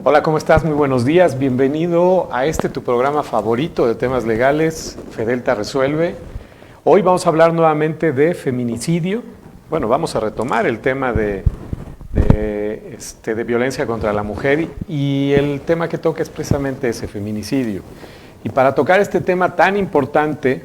Hola, ¿cómo estás? Muy buenos días. Bienvenido a tu programa favorito de temas legales, Fedelta Resuelve. Hoy vamos a hablar nuevamente de feminicidio. Bueno, vamos a retomar el tema de violencia contra la mujer y el tema que toca es precisamente ese, feminicidio. Y para tocar este tema tan importante,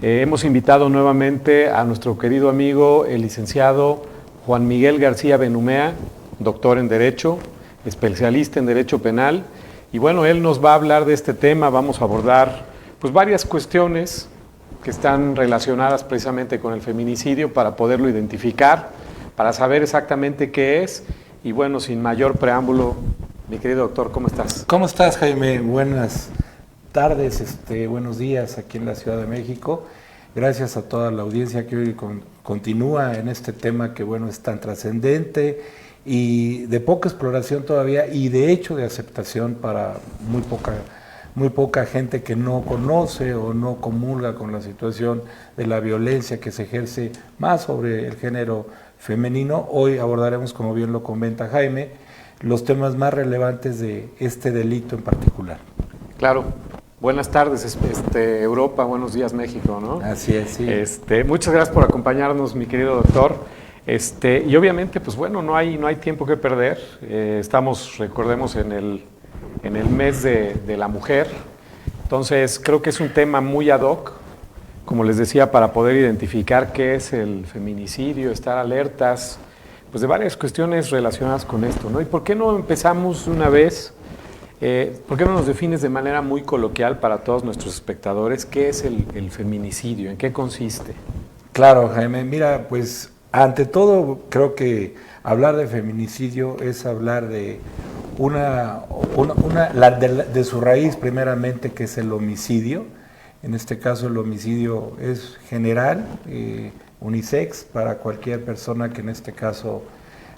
hemos invitado nuevamente a nuestro querido amigo, el licenciado Juan Miguel García Benumea, doctor en Derecho, especialista en Derecho Penal. Y bueno, él nos va a hablar de este tema. Vamos a abordar pues varias cuestiones que están relacionadas precisamente con el feminicidio para poderlo identificar, para saber exactamente qué es. Y bueno, sin mayor preámbulo, mi querido doctor, ¿cómo estás? ¿Cómo estás, Jaime? Buenas tardes, buenos días aquí en la Ciudad de México. Gracias a toda la audiencia que hoy continúa en este tema que, bueno, es tan trascendente y de poca exploración todavía y de hecho de aceptación para muy poca gente que no conoce o no comulga con la situación de la violencia que se ejerce más sobre el género femenino. Hoy abordaremos, como bien lo comenta Jaime, los temas más relevantes de este delito en particular. Claro. Buenas tardes, Europa, buenos días, México, ¿no? Así es, sí. Muchas gracias por acompañarnos, mi querido doctor. Y obviamente, pues bueno, no hay tiempo que perder. Estamos, recordemos, en el mes de la mujer. Entonces, creo que es un tema muy ad hoc, como les decía, para poder identificar qué es el feminicidio, estar alertas, pues de varias cuestiones relacionadas con esto, ¿no? ¿Y por qué no empezamos de una vez? ¿Por qué no nos defines de manera muy coloquial para todos nuestros espectadores qué es el feminicidio, en qué consiste? Claro, Jaime, mira, pues ante todo creo que hablar de feminicidio es hablar de de su raíz primeramente, que es el homicidio. En este caso el homicidio es general, unisex, para cualquier persona que en este caso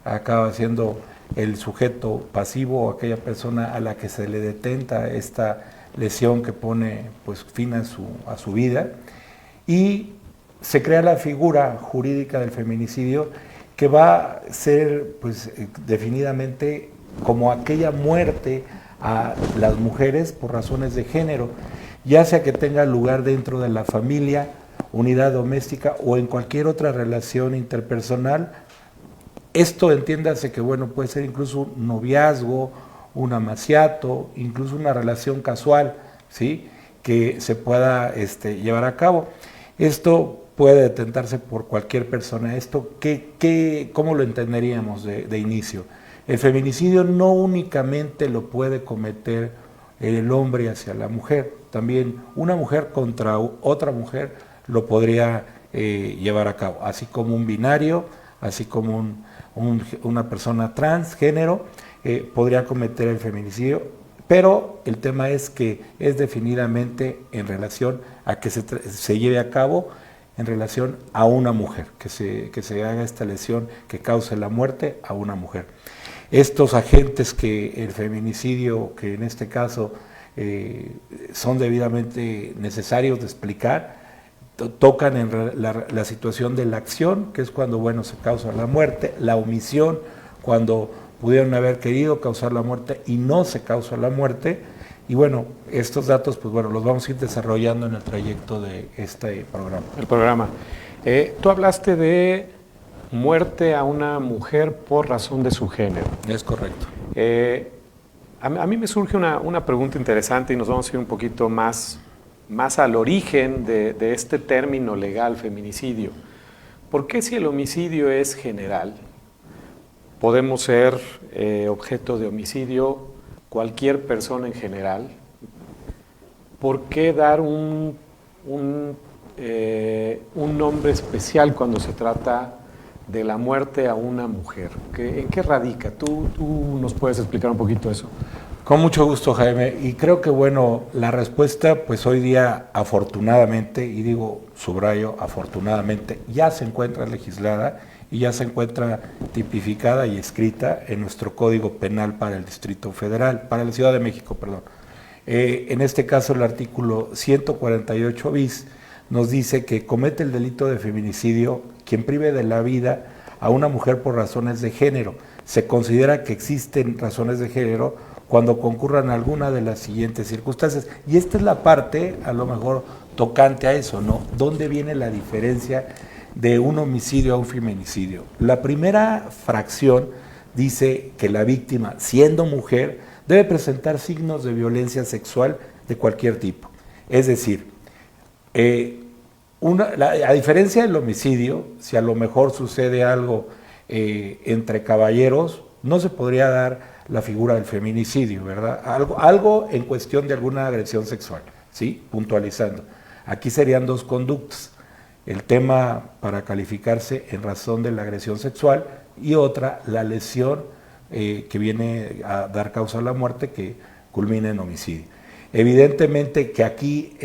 acaba siendo el sujeto pasivo o aquella persona a la que se le detenta esta lesión que pone pues fin a su vida, y se crea la figura jurídica del feminicidio que va a ser pues definidamente como aquella muerte a las mujeres por razones de género, ya sea que tenga lugar dentro de la familia, unidad doméstica o en cualquier otra relación interpersonal. Esto entiéndase que, bueno, puede ser incluso un noviazgo, un amaciato, incluso una relación casual, ¿sí?, que se pueda llevar a cabo. Esto puede detentarse por cualquier persona. Esto, ¿cómo lo entenderíamos de inicio? El feminicidio no únicamente lo puede cometer el hombre hacia la mujer, también una mujer contra otra mujer lo podría llevar a cabo, así como un binario, así como una persona transgénero podría cometer el feminicidio, pero el tema es que es definidamente en relación a que se lleve a cabo en relación a una mujer, que se haga esta lesión que cause la muerte a una mujer. Estos agentes que el feminicidio, que en este caso son debidamente necesarios de explicar, tocan en la situación de la acción, que es cuando, bueno, se causa la muerte; la omisión, cuando pudieron haber querido causar la muerte y no se causa la muerte. Y bueno, estos datos, pues bueno, los vamos a ir desarrollando en el trayecto de este programa. El programa. Tú hablaste de muerte a una mujer por razón de su género. Es correcto. A mí me surge una pregunta interesante y nos vamos a ir un poquito más al origen de este término legal, feminicidio. ¿Por qué, si el homicidio es general, podemos ser objeto de homicidio cualquier persona en general? ¿Por qué dar un nombre especial cuando se trata de la muerte a una mujer? ¿En qué radica? ¿Tú nos puedes explicar un poquito eso? Con mucho gusto, Jaime, y creo que, bueno, la respuesta pues hoy día afortunadamente, y digo subrayo afortunadamente, ya se encuentra legislada y ya se encuentra tipificada y escrita en nuestro Código Penal para el Distrito Federal, para la Ciudad de México, perdón. En este caso el artículo 148 bis nos dice que comete el delito de feminicidio quien prive de la vida a una mujer por razones de género, se considera que existen razones de género cuando concurran alguna de las siguientes circunstancias. Y esta es la parte, a lo mejor, tocante a eso, ¿no? ¿Dónde viene la diferencia de un homicidio a un feminicidio? La primera fracción dice que la víctima, siendo mujer, debe presentar signos de violencia sexual de cualquier tipo. Es decir, a diferencia del homicidio, si a lo mejor sucede algo entre caballeros, no se podría dar la figura del feminicidio, ¿verdad? Algo en cuestión de alguna agresión sexual, ¿sí? Puntualizando. Aquí serían dos conductas. El tema para calificarse en razón de la agresión sexual y otra, la lesión que viene a dar causa a la muerte que culmina en homicidio. Evidentemente que aquí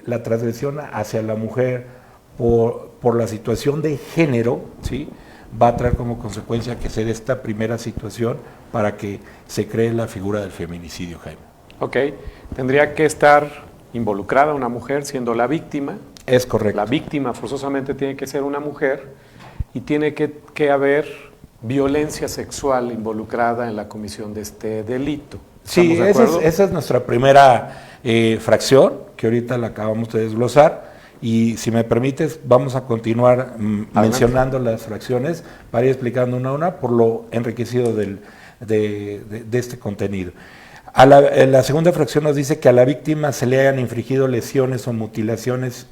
la transgresión hacia la mujer por la situación de género, ¿sí?, va a traer como consecuencia que se dé esta primera situación para que se cree la figura del feminicidio, Jaime. Ok, tendría que estar involucrada una mujer siendo la víctima. Es correcto. La víctima forzosamente tiene que ser una mujer y tiene que haber violencia sexual involucrada en la comisión de este delito. Sí, esa es nuestra primera fracción, que ahorita la acabamos de desglosar. Y si me permites, vamos a continuar mencionando las fracciones para ir explicando una a una por lo enriquecido de este contenido. En la segunda fracción nos dice que a la víctima se le hayan infligido lesiones o mutilaciones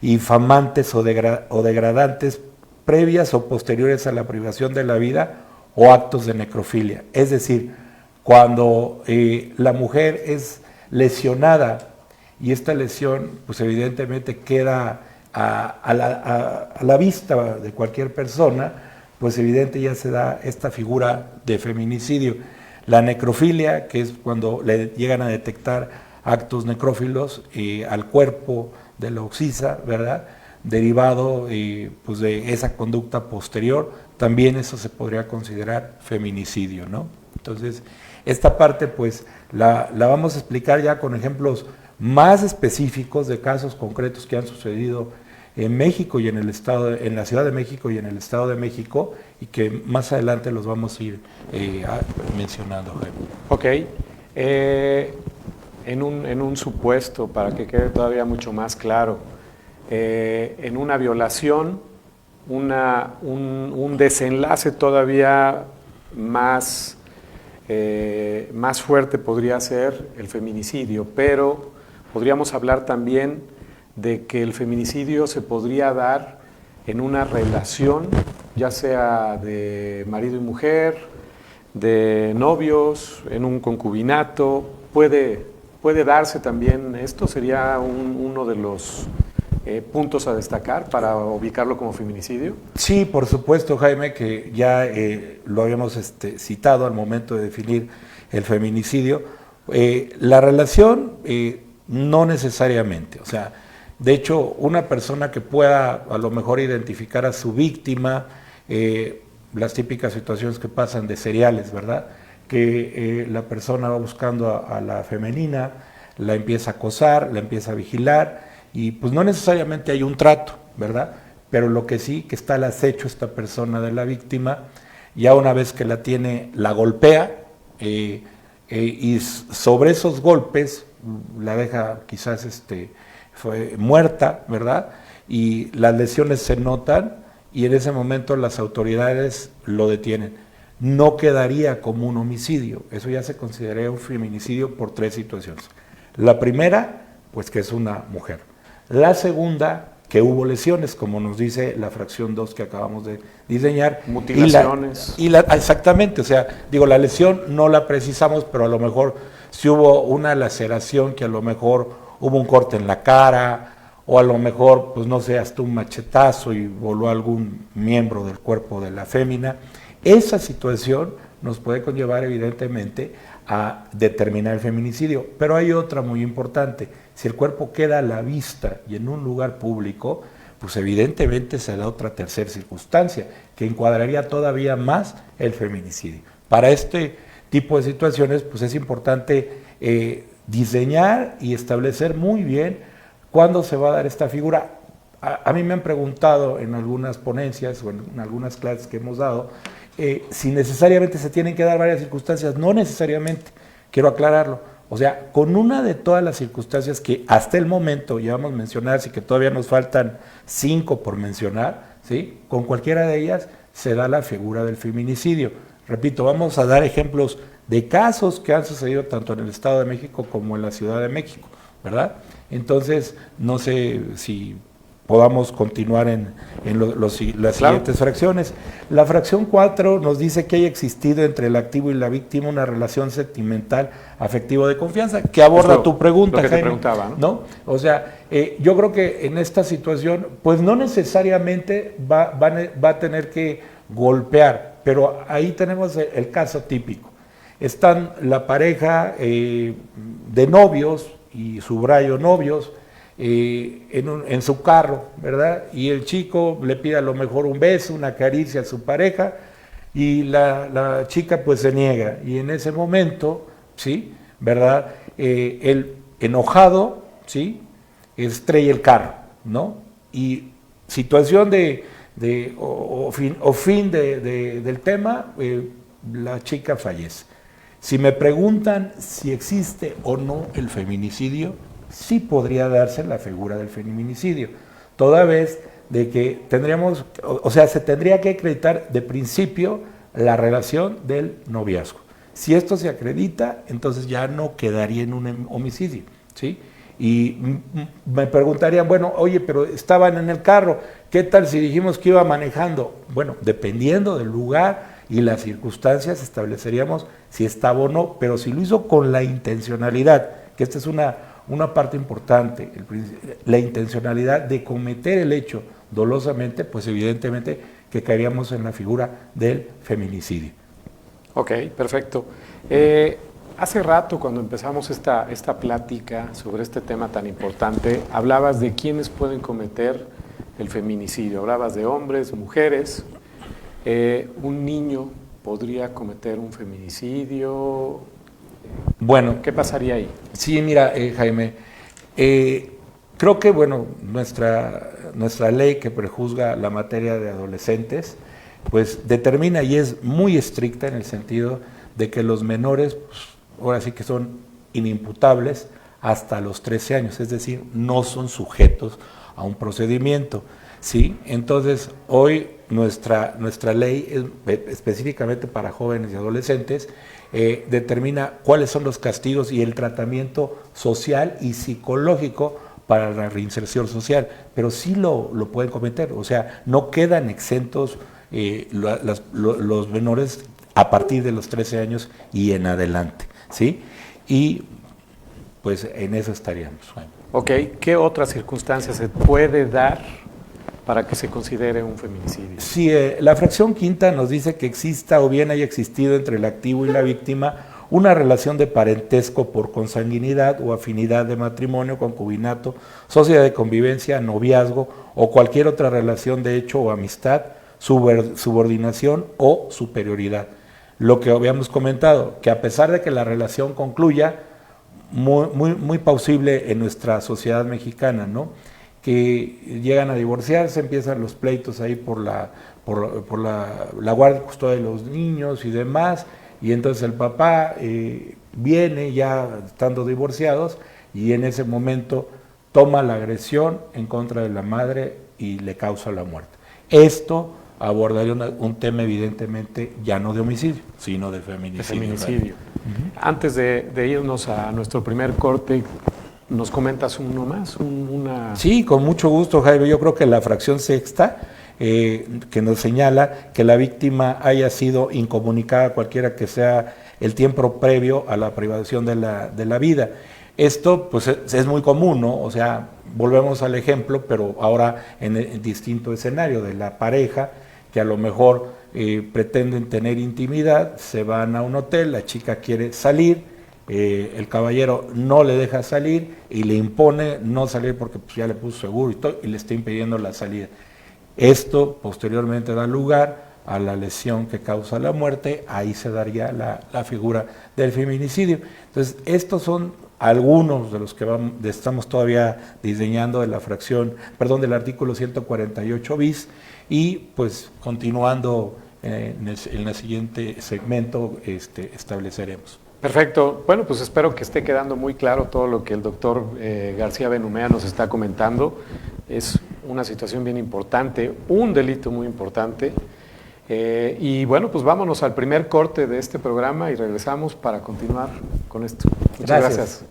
infamantes o degradantes previas o posteriores a la privación de la vida o actos de necrofilia. Es decir, cuando la mujer es lesionada y esta lesión, pues evidentemente queda a la vista de cualquier persona, pues evidente ya se da esta figura de feminicidio. La necrofilia, que es cuando le llegan a detectar actos necrófilos al cuerpo de la occisa, ¿verdad?, derivado pues de esa conducta posterior, también eso se podría considerar feminicidio, ¿no? Entonces, esta parte pues la vamos a explicar ya con ejemplos más específicos de casos concretos que han sucedido en México y en la Ciudad de México y en el Estado de México, y que más adelante los vamos a ir mencionando, Jaime. Ok. En un supuesto, para que quede todavía mucho más claro, en una violación, un desenlace todavía más fuerte podría ser el feminicidio, pero podríamos hablar también de que el feminicidio se podría dar en una relación, ya sea de marido y mujer, de novios, en un concubinato. Puede darse también esto, sería uno de los puntos a destacar para ubicarlo como feminicidio. Sí, por supuesto, Jaime, que ya lo habíamos citado al momento de definir el feminicidio. La relación no necesariamente, o sea, de hecho, una persona que pueda a lo mejor identificar a su víctima, las típicas situaciones que pasan de seriales, ¿verdad?, que la persona va buscando a la femenina, la empieza a acosar, la empieza a vigilar, y pues no necesariamente hay un trato, ¿verdad?, pero lo que sí, que está al acecho esta persona de la víctima, ya una vez que la tiene, la golpea, y sobre esos golpes la deja quizás fue muerta, ¿verdad?, y las lesiones se notan, y en ese momento las autoridades lo detienen. No quedaría como un homicidio, eso ya se consideraría un feminicidio por tres situaciones. La primera, pues que es una mujer. La segunda, que hubo lesiones, como nos dice la fracción 2 que acabamos de diseñar. Mutilaciones. Exactamente, o sea, digo, la lesión no la precisamos, pero a lo mejor si hubo una laceración, que a lo mejor hubo un corte en la cara, o a lo mejor, pues no sé, hasta un machetazo y voló algún miembro del cuerpo de la fémina. Esa situación nos puede conllevar evidentemente a determinar el feminicidio, pero hay otra muy importante: si el cuerpo queda a la vista y en un lugar público, pues evidentemente se da otra tercera circunstancia que encuadraría todavía más el feminicidio. Para este tipo de situaciones, pues es importante diseñar y establecer muy bien cuándo se va a dar esta figura. a mí me han preguntado en algunas ponencias o en algunas clases que hemos dado, si necesariamente se tienen que dar varias circunstancias. No necesariamente, quiero aclararlo. O sea, con una de todas las circunstancias que hasta el momento llevamos a mencionar, y que todavía nos faltan 5 por mencionar, ¿sí? Con cualquiera de ellas se da la figura del feminicidio. Repito, vamos a dar ejemplos de casos que han sucedido tanto en el Estado de México como en la Ciudad de México, ¿verdad? Entonces, no sé si podamos continuar en las siguientes fracciones. La fracción 4 nos dice que haya existido entre el activo y la víctima una relación sentimental, afectiva de confianza, que aborda tu pregunta, lo que Jaime, te preguntaba, ¿no? O sea, yo creo que en esta situación, pues no necesariamente va a tener que golpear, pero ahí tenemos el caso típico. Están la pareja de novios, y subrayo novios, en su carro, ¿verdad? Y el chico le pide a lo mejor un beso, una caricia a su pareja, y la chica pues se niega, y en ese momento, ¿sí? ¿Verdad? Él enojado, ¿sí? Estrella el carro, ¿no? Y situación fin del tema, la chica fallece. Si me preguntan si existe o no el feminicidio, sí podría darse la figura del feminicidio, toda vez de que tendríamos, o sea, se tendría que acreditar de principio la relación del noviazgo. Si esto se acredita, entonces ya no quedaría en un homicidio, ¿sí? Y me preguntarían, bueno, oye, pero estaban en el carro, ¿qué tal si dijimos que iba manejando? Bueno, dependiendo del lugar y las circunstancias estableceríamos si estaba o no, pero si lo hizo con la intencionalidad, que esta es una parte importante, la intencionalidad de cometer el hecho dolosamente, pues evidentemente que caeríamos en la figura del feminicidio. Ok, perfecto. Hace rato, cuando empezamos esta plática sobre este tema tan importante, hablabas de quiénes pueden cometer el feminicidio. Hablabas de hombres, mujeres. ¿Un niño podría cometer un feminicidio? Bueno, ¿qué pasaría ahí? Sí, mira, Jaime, creo que, bueno, nuestra ley que prejuzga la materia de adolescentes, pues determina y es muy estricta en el sentido de que los menores, pues, ahora sí que son inimputables hasta los 13 años, es decir, no son sujetos a un procedimiento, ¿sí? Entonces, hoy nuestra ley, específicamente para jóvenes y adolescentes, determina cuáles son los castigos y el tratamiento social y psicológico para la reinserción social, pero sí lo pueden cometer, o sea, no quedan exentos los menores a partir de los 13 años y en adelante, ¿sí? Y pues en eso estaríamos. Ok, ¿qué otras circunstancias se puede dar para que se considere un feminicidio? Sí, la fracción 5 nos dice que exista o bien haya existido entre el activo y la víctima una relación de parentesco por consanguinidad o afinidad de matrimonio, concubinato, sociedad de convivencia, noviazgo o cualquier otra relación de hecho o amistad, subordinación o superioridad. Lo que habíamos comentado, que a pesar de que la relación concluya, muy plausible en nuestra sociedad mexicana, ¿no? Que llegan a divorciarse, empiezan los pleitos ahí por la guardia y custodia de los niños y demás, y entonces el papá viene ya estando divorciados y en ese momento toma la agresión en contra de la madre y le causa la muerte. Esto abordaría un tema evidentemente ya no de homicidio, sino de feminicidio. Antes de irnos a nuestro primer corte, ¿nos comentas uno más? Sí, con mucho gusto, Jaime. Yo creo que la fracción 6 que nos señala que la víctima haya sido incomunicada, cualquiera que sea el tiempo previo a la privación de la vida. Esto pues es muy común, ¿no? O sea, volvemos al ejemplo, pero ahora en distinto escenario de la pareja que a lo mejor pretenden tener intimidad, se van a un hotel, la chica quiere salir, el caballero no le deja salir y le impone no salir porque pues, ya le puso seguro y todo, y le está impidiendo la salida. Esto posteriormente da lugar a la lesión que causa la muerte, ahí se daría la figura del feminicidio. Entonces, estos son algunos de los que estamos todavía diseñando de del artículo 148 bis, y pues continuando en el siguiente segmento estableceremos. Perfecto. Bueno, pues espero que esté quedando muy claro todo lo que el doctor García Benumea nos está comentando. Es una situación bien importante, un delito muy importante. Y bueno, pues vámonos al primer corte de este programa y regresamos para continuar con esto. Muchas gracias.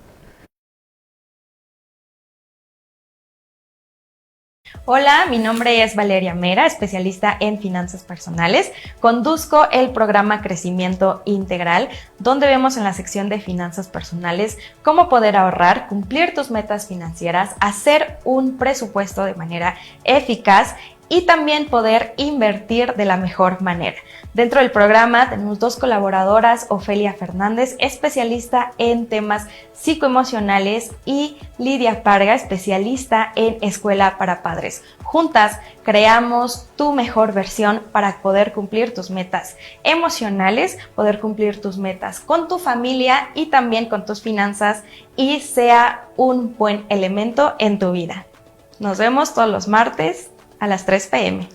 Hola, mi nombre es Valeria Mera, especialista en finanzas personales. Conduzco el programa Crecimiento Integral, donde vemos en la sección de finanzas personales cómo poder ahorrar, cumplir tus metas financieras, hacer un presupuesto de manera eficaz y también poder invertir de la mejor manera. Dentro del programa tenemos 2 colaboradoras, Ofelia Fernández, especialista en temas psicoemocionales, y Lidia Parga, especialista en escuela para padres. Juntas creamos tu mejor versión para poder cumplir tus metas emocionales, poder cumplir tus metas con tu familia y también con tus finanzas, y sea un buen elemento en tu vida. Nos vemos todos los martes a las 3 p.m.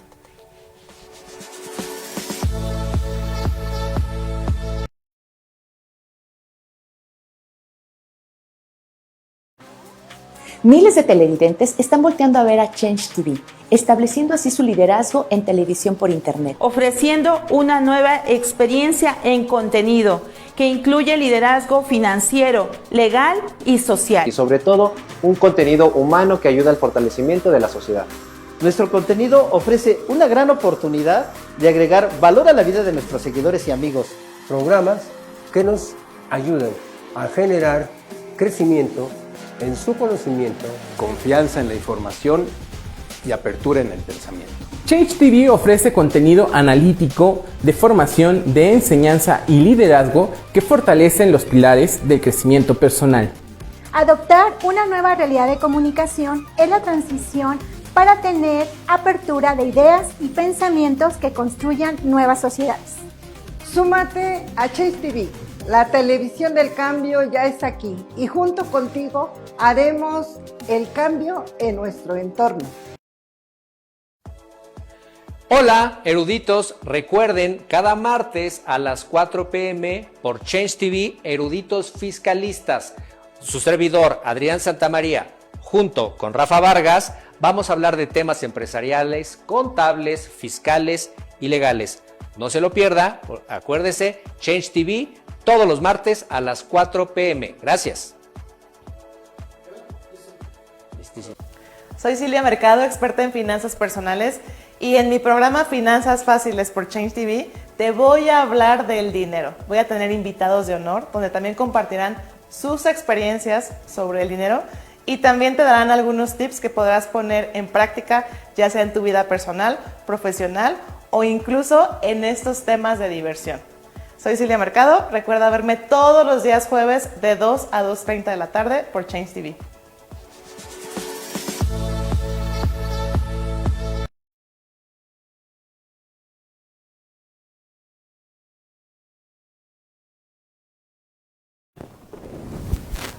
Miles de televidentes están volteando a ver a Change TV, estableciendo así su liderazgo en televisión por internet. Ofreciendo una nueva experiencia en contenido que incluye liderazgo financiero, legal y social. Y sobre todo, un contenido humano que ayuda al fortalecimiento de la sociedad. Nuestro contenido ofrece una gran oportunidad de agregar valor a la vida de nuestros seguidores y amigos. Programas que nos ayudan a generar crecimiento en su conocimiento, confianza en la información y apertura en el pensamiento. Change TV ofrece contenido analítico, de formación, de enseñanza y liderazgo que fortalecen los pilares del crecimiento personal. Adoptar una nueva realidad de comunicación es la transición para tener apertura de ideas y pensamientos que construyan nuevas sociedades. Súmate a Change TV. La televisión del cambio ya está aquí y junto contigo haremos el cambio en nuestro entorno. Hola, eruditos. Recuerden, cada martes a las 4 p.m. por Change TV, Eruditos Fiscalistas. Su servidor, Adrián Santamaría, junto con Rafa Vargas, vamos a hablar de temas empresariales, contables, fiscales y legales. No se lo pierda, acuérdese, Change TV, todos los martes a las 4 p.m. Gracias. Soy Silvia Mercado, experta en finanzas personales, y en mi programa Finanzas Fáciles por Change TV te voy a hablar del dinero. Voy a tener invitados de honor donde también compartirán sus experiencias sobre el dinero y también te darán algunos tips que podrás poner en práctica, ya sea en tu vida personal, profesional o incluso en estos temas de diversión. Soy Silvia Mercado, recuerda verme todos los días jueves de 2 a 2:30 de la tarde por Change TV.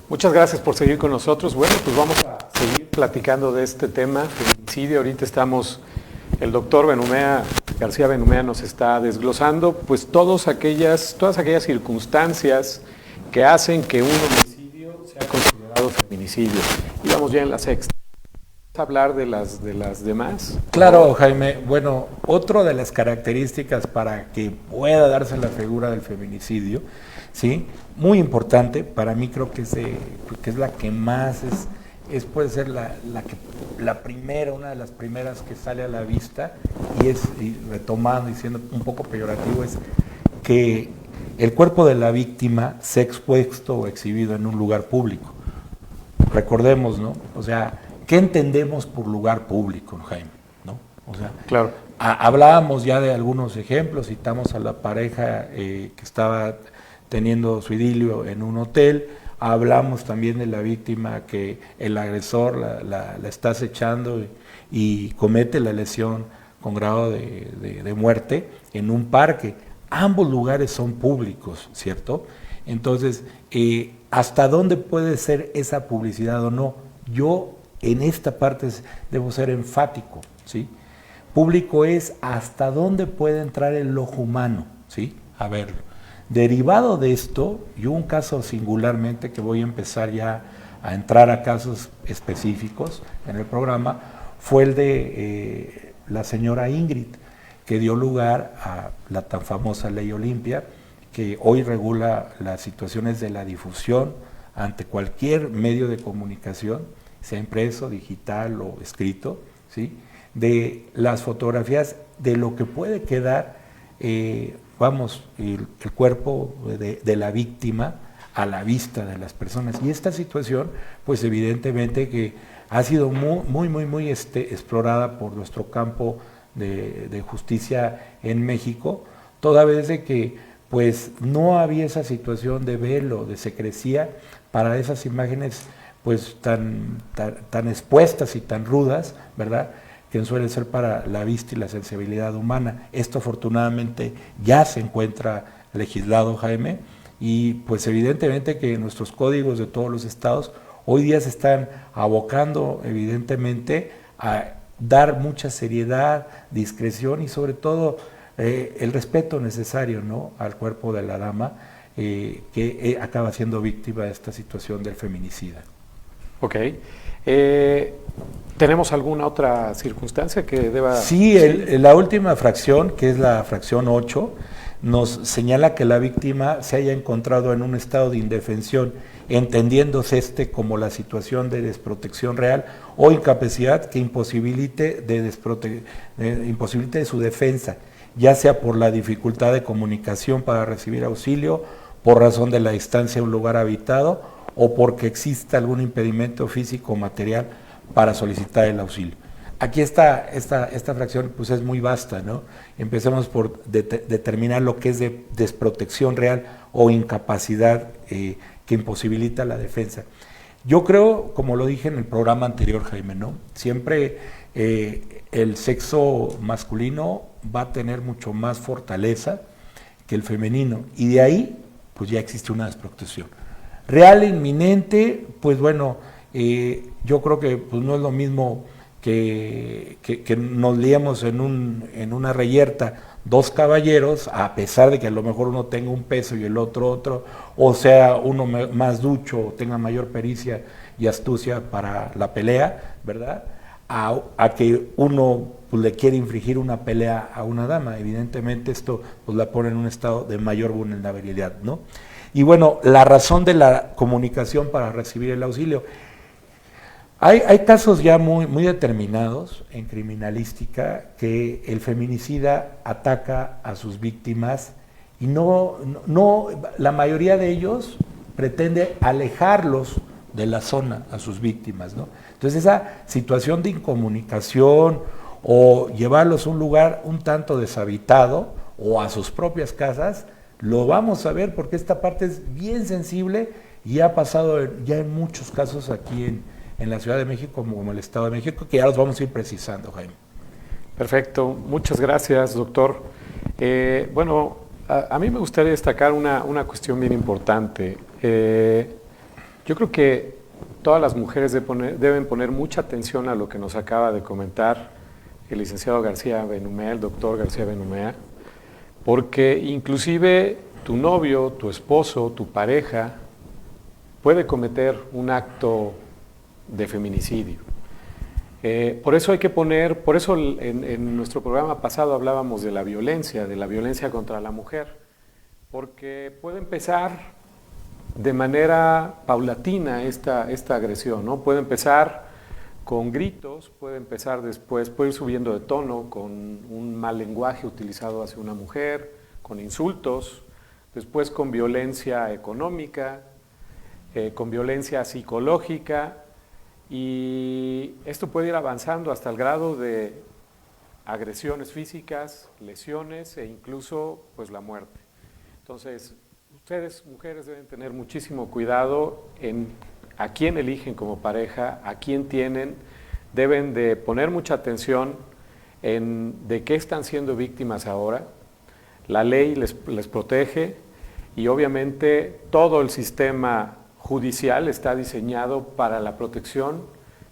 Muchas gracias por seguir con nosotros. Bueno, pues vamos a seguir platicando de este tema, feminicidio. Ahorita estamos, el doctor Benumea, García Benumea nos está desglosando pues todas aquellas circunstancias que hacen que un homicidio sea considerado feminicidio. Y vamos ya en la sexta. ¿Vamos a hablar de las demás? Claro, Jaime. Bueno, otra de las características para que pueda darse la figura del feminicidio, ¿sí? Muy importante, para mí creo que es la que más puede ser la primera, una de las primeras que sale a la vista, y retomando y siendo un poco peyorativo, es que el cuerpo de la víctima sea expuesto o exhibido en un lugar público. Recordemos, ¿no? O sea, ¿qué entendemos por lugar público, Jaime? ¿No? O sea, claro. Hablábamos ya de algunos ejemplos, citamos a la pareja que estaba teniendo su idilio en un hotel, hablamos también de la víctima que el agresor la está acechando y comete la lesión con grado de muerte en un parque. Ambos lugares son públicos, ¿cierto? Entonces, ¿hasta dónde puede ser esa publicidad o no? Yo en esta parte debo ser enfático, ¿sí? Público es hasta dónde puede entrar el ojo humano, ¿sí? A verlo. Derivado de esto, y un caso singularmente que voy a empezar ya a entrar a casos específicos en el programa, fue el de la señora Ingrid, que dio lugar a la tan famosa Ley Olimpia, que hoy regula las situaciones de la difusión ante cualquier medio de comunicación, sea impreso, digital o escrito, ¿sí? De las fotografías de lo que puede quedar, el cuerpo de la víctima a la vista de las personas. Y esta situación, pues evidentemente que ha sido muy explorada por nuestro campo de justicia en México, toda vez de que pues no había esa situación de velo, de secrecía para esas imágenes pues tan expuestas y tan rudas, ¿verdad?, que suelen ser para la vista y la sensibilidad humana. Esto afortunadamente ya se encuentra legislado, Jaime, y pues evidentemente que nuestros códigos de todos los estados hoy día se están abocando evidentemente a dar mucha seriedad, discreción y sobre todo el respeto necesario, ¿no?, al cuerpo de la dama que acaba siendo víctima de esta situación del feminicida. Ok. ¿Tenemos alguna otra circunstancia que deba...? Sí, la última fracción, que es la fracción 8, nos señala que la víctima se haya encontrado en un estado de indefensión, entendiéndose como la situación de desprotección real o incapacidad que imposibilite su defensa, ya sea por la dificultad de comunicación para recibir auxilio, por razón de la distancia a un lugar habitado o porque exista algún impedimento físico o material para solicitar el auxilio. Aquí esta fracción pues es muy vasta, ¿no? Empecemos por determinar lo que es de desprotección real o incapacidad que imposibilita la defensa. Yo creo, como lo dije en el programa anterior, Jaime, ¿no?, siempre el sexo masculino va a tener mucho más fortaleza que el femenino, y de ahí pues ya existe una desprotección. Real, inminente, pues bueno, yo creo que pues no es lo mismo que nos liemos en una reyerta dos caballeros, a pesar de que a lo mejor uno tenga un peso y el otro, o sea, uno más ducho, o tenga mayor pericia y astucia para la pelea, ¿verdad?, a que uno pues, le quiere infligir una pelea a una dama. Evidentemente esto pues, la pone en un estado de mayor vulnerabilidad, ¿no? Y bueno, la razón de la comunicación para recibir el auxilio. Hay casos ya muy determinados en criminalística que el feminicida ataca a sus víctimas y la mayoría de ellos pretende alejarlos de la zona a sus víctimas, ¿no? Entonces esa situación de incomunicación o llevarlos a un lugar un tanto deshabitado o a sus propias casas, lo vamos a ver porque esta parte es bien sensible y ha pasado ya en muchos casos aquí en la Ciudad de México como en el Estado de México, que ya los vamos a ir precisando, Jaime. Perfecto, muchas gracias, doctor. Bueno, a mí me gustaría destacar una cuestión bien importante. Yo creo que todas las mujeres deben poner mucha atención a lo que nos acaba de comentar el licenciado García Benumea, el doctor García Benumea, porque inclusive tu novio, tu esposo, tu pareja puede cometer un acto de feminicidio. Por eso en nuestro programa pasado hablábamos de la violencia contra la mujer, porque puede empezar de manera paulatina esta agresión, ¿no? Puede empezar con gritos, puede empezar después, puede ir subiendo de tono con un mal lenguaje utilizado hacia una mujer, con insultos, después con violencia económica, con violencia psicológica, y esto puede ir avanzando hasta el grado de agresiones físicas, lesiones e incluso pues la muerte. Entonces, ustedes, mujeres, deben tener muchísimo cuidado en a quién eligen como pareja, a quién tienen, deben de poner mucha atención en de qué están siendo víctimas ahora. La ley les protege y obviamente todo el sistema judicial está diseñado para la protección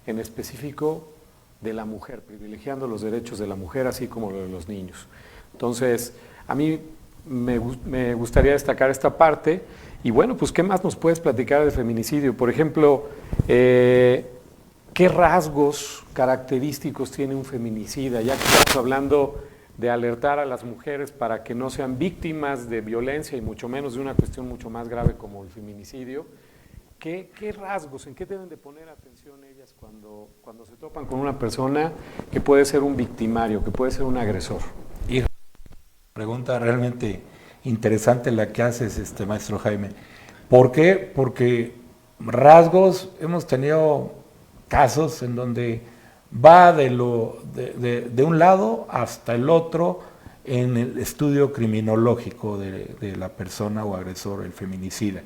en específico de la mujer, privilegiando los derechos de la mujer así como los de los niños. Entonces, a mí me gustaría destacar esta parte. Y bueno, pues ¿qué más nos puedes platicar del feminicidio? Por ejemplo, ¿qué rasgos característicos tiene un feminicida? Ya que estamos hablando de alertar a las mujeres para que no sean víctimas de violencia y mucho menos de una cuestión mucho más grave como el feminicidio, ¿qué rasgos, en qué deben de poner atención ellas cuando se topan con una persona que puede ser un victimario, que puede ser un agresor? Pregunta realmente interesante la que haces, maestro Jaime. ¿Por qué? Porque rasgos, hemos tenido casos en donde va de un lado hasta el otro en el estudio criminológico de la persona o agresor, el feminicida.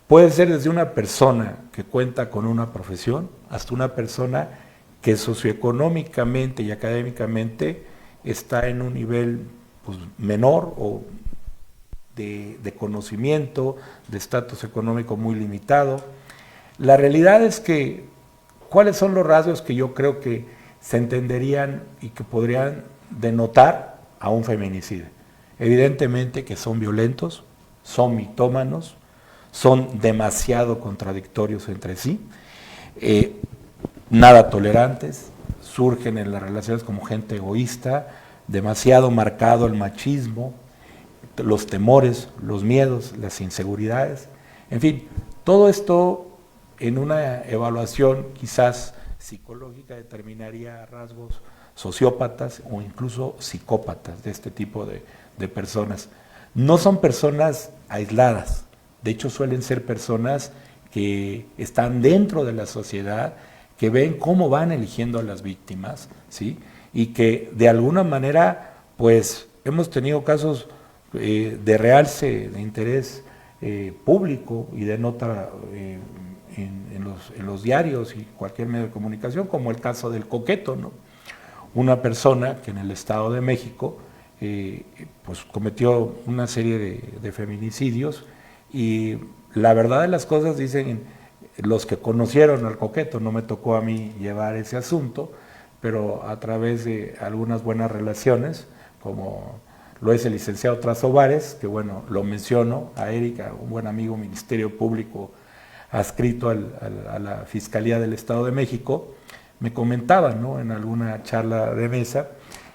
Puede ser desde una persona que cuenta con una profesión hasta una persona que socioeconómicamente y académicamente está en un nivel pues, menor o de conocimiento, de estatus económico muy limitado. La realidad es que, ¿cuáles son los rasgos que yo creo que se entenderían y que podrían denotar a un feminicida? Evidentemente que son violentos, son mitómanos, son demasiado contradictorios entre sí, nada tolerantes, surgen en las relaciones como gente egoísta, demasiado marcado el machismo, los temores, los miedos, las inseguridades, en fin, todo esto en una evaluación quizás psicológica determinaría rasgos sociópatas o incluso psicópatas de este tipo de personas. No son personas aisladas, de hecho suelen ser personas que están dentro de la sociedad, que ven cómo van eligiendo a las víctimas, ¿sí? Y que de alguna manera, pues hemos tenido casos de realce de interés público y de nota en los diarios y cualquier medio de comunicación, como el caso del Coqueto, ¿no? Una persona que en el Estado de México pues cometió una serie de feminicidios, y la verdad de las cosas, dicen los que conocieron al Coqueto, no me tocó a mí llevar ese asunto, pero a través de algunas buenas relaciones, como lo es el licenciado Trazo Vares, que bueno, lo menciono, a Erika, un buen amigo, Ministerio Público adscrito a la Fiscalía del Estado de México, me comentaba, ¿no?, en alguna charla de mesa,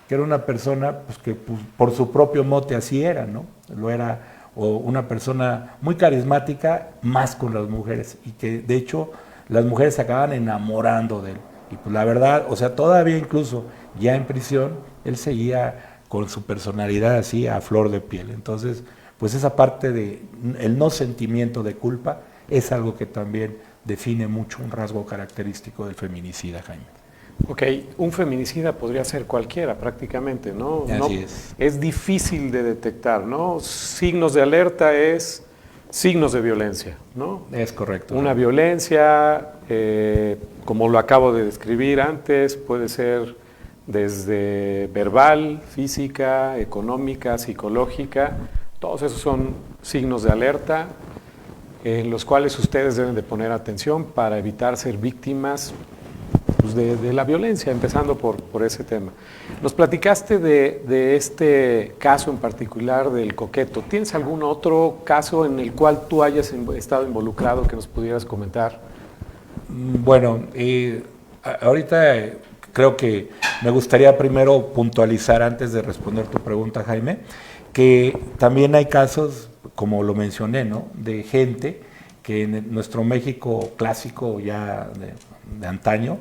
que era una persona pues, que pues, por su propio mote así era, ¿no? Lo era, o una persona muy carismática, más con las mujeres, y que de hecho las mujeres se acaban enamorando de él. Y pues la verdad, o sea, todavía incluso ya en prisión, él seguía con su personalidad así a flor de piel. Entonces, pues esa parte de el no sentimiento de culpa es algo que también define mucho un rasgo característico del feminicida, Jaime. Ok, un feminicida podría ser cualquiera prácticamente, ¿no? Así es. Es difícil de detectar, ¿no? Signos de alerta es signos de violencia, ¿no? Es correcto. Una violencia, como lo acabo de describir antes, puede ser desde verbal, física, económica, psicológica. Todos esos son signos de alerta en los cuales ustedes deben de poner atención para evitar ser víctimas pues, de la violencia, empezando por ese tema. Nos platicaste de este caso en particular del Coqueto. ¿Tienes algún otro caso en el cual tú hayas estado involucrado que nos pudieras comentar? Bueno, ahorita creo que me gustaría primero puntualizar, antes de responder tu pregunta, Jaime, que también hay casos, como lo mencioné, ¿no?, de gente que en nuestro México clásico ya de antaño,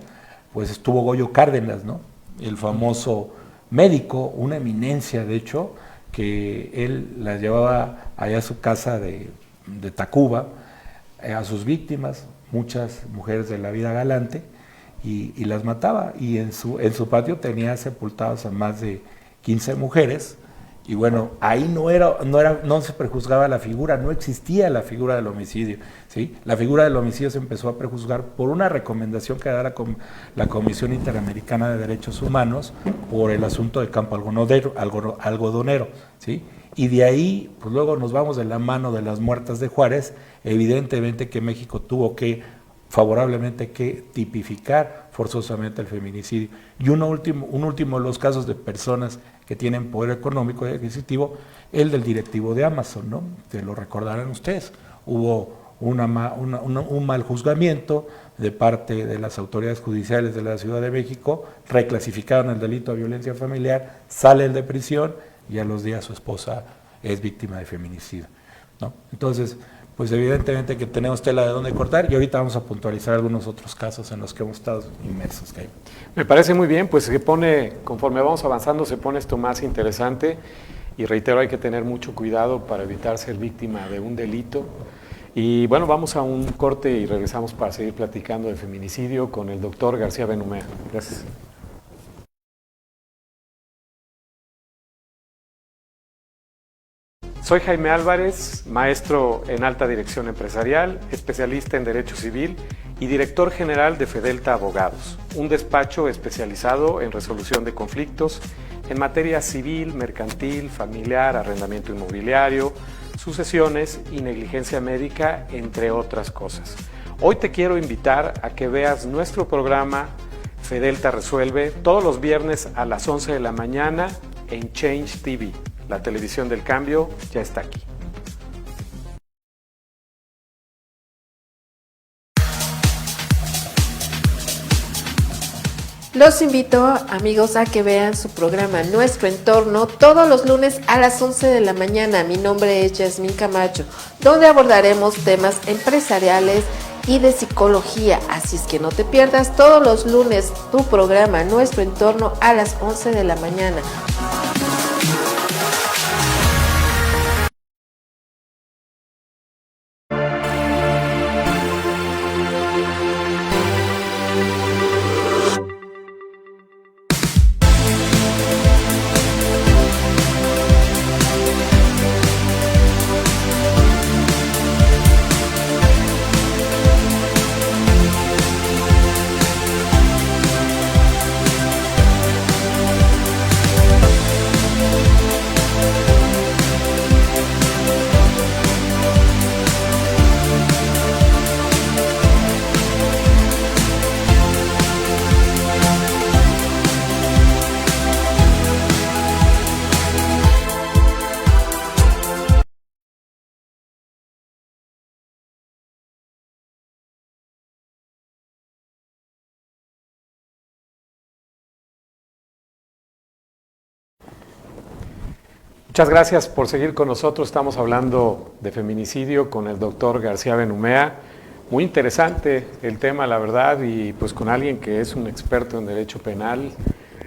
pues estuvo Goyo Cárdenas, ¿no?, el famoso médico, una eminencia de hecho, que él las llevaba allá a su casa de Tacuba, a sus víctimas, muchas mujeres de la vida galante, y las mataba, y en su patio tenía sepultadas a más de 15 mujeres, Y bueno, ahí no se prejuzgaba la figura, no existía la figura del homicidio, ¿sí? La figura del homicidio se empezó a prejuzgar por una recomendación que da la Comisión Interamericana de Derechos Humanos por el asunto de campo algodonero, ¿sí? Y de ahí, pues luego nos vamos de la mano de las muertas de Juárez, evidentemente que México tuvo que favorablemente que tipificar forzosamente el feminicidio. Y un último de los casos de personas que tienen poder económico y adquisitivo, el del directivo de Amazon, ¿no? Que lo recordarán ustedes. Hubo un mal juzgamiento de parte de las autoridades judiciales de la Ciudad de México, reclasificaron el delito de violencia familiar, sale él de prisión y a los días su esposa es víctima de feminicidio, ¿no? Entonces, pues evidentemente que tenemos tela de dónde cortar y ahorita vamos a puntualizar algunos otros casos en los que hemos estado inmersos, Jaime. Me parece muy bien, pues se pone, conforme vamos avanzando, se pone esto más interesante y reitero, hay que tener mucho cuidado para evitar ser víctima de un delito. Y bueno, vamos a un corte y regresamos para seguir platicando de feminicidio con el doctor García Benumea. Gracias. Soy Jaime Álvarez, maestro en Alta Dirección Empresarial, especialista en Derecho Civil y director general de Fedelta Abogados, un despacho especializado en resolución de conflictos en materia civil, mercantil, familiar, arrendamiento inmobiliario, sucesiones y negligencia médica, entre otras cosas. Hoy te quiero invitar a que veas nuestro programa Fedelta Resuelve todos los viernes a las 11 de la mañana en Change TV. La televisión del cambio ya está aquí. Los invito, amigos, a que vean su programa Nuestro Entorno todos los lunes a las 11 de la mañana. Mi nombre es Yasmín Camacho, donde abordaremos temas empresariales y de psicología. Así es que no te pierdas todos los lunes tu programa Nuestro Entorno a las 11 de la mañana. Muchas gracias por seguir con nosotros. Estamos hablando de feminicidio con el doctor García Benumea. Muy interesante el tema, la verdad, y pues con alguien que es un experto en derecho penal,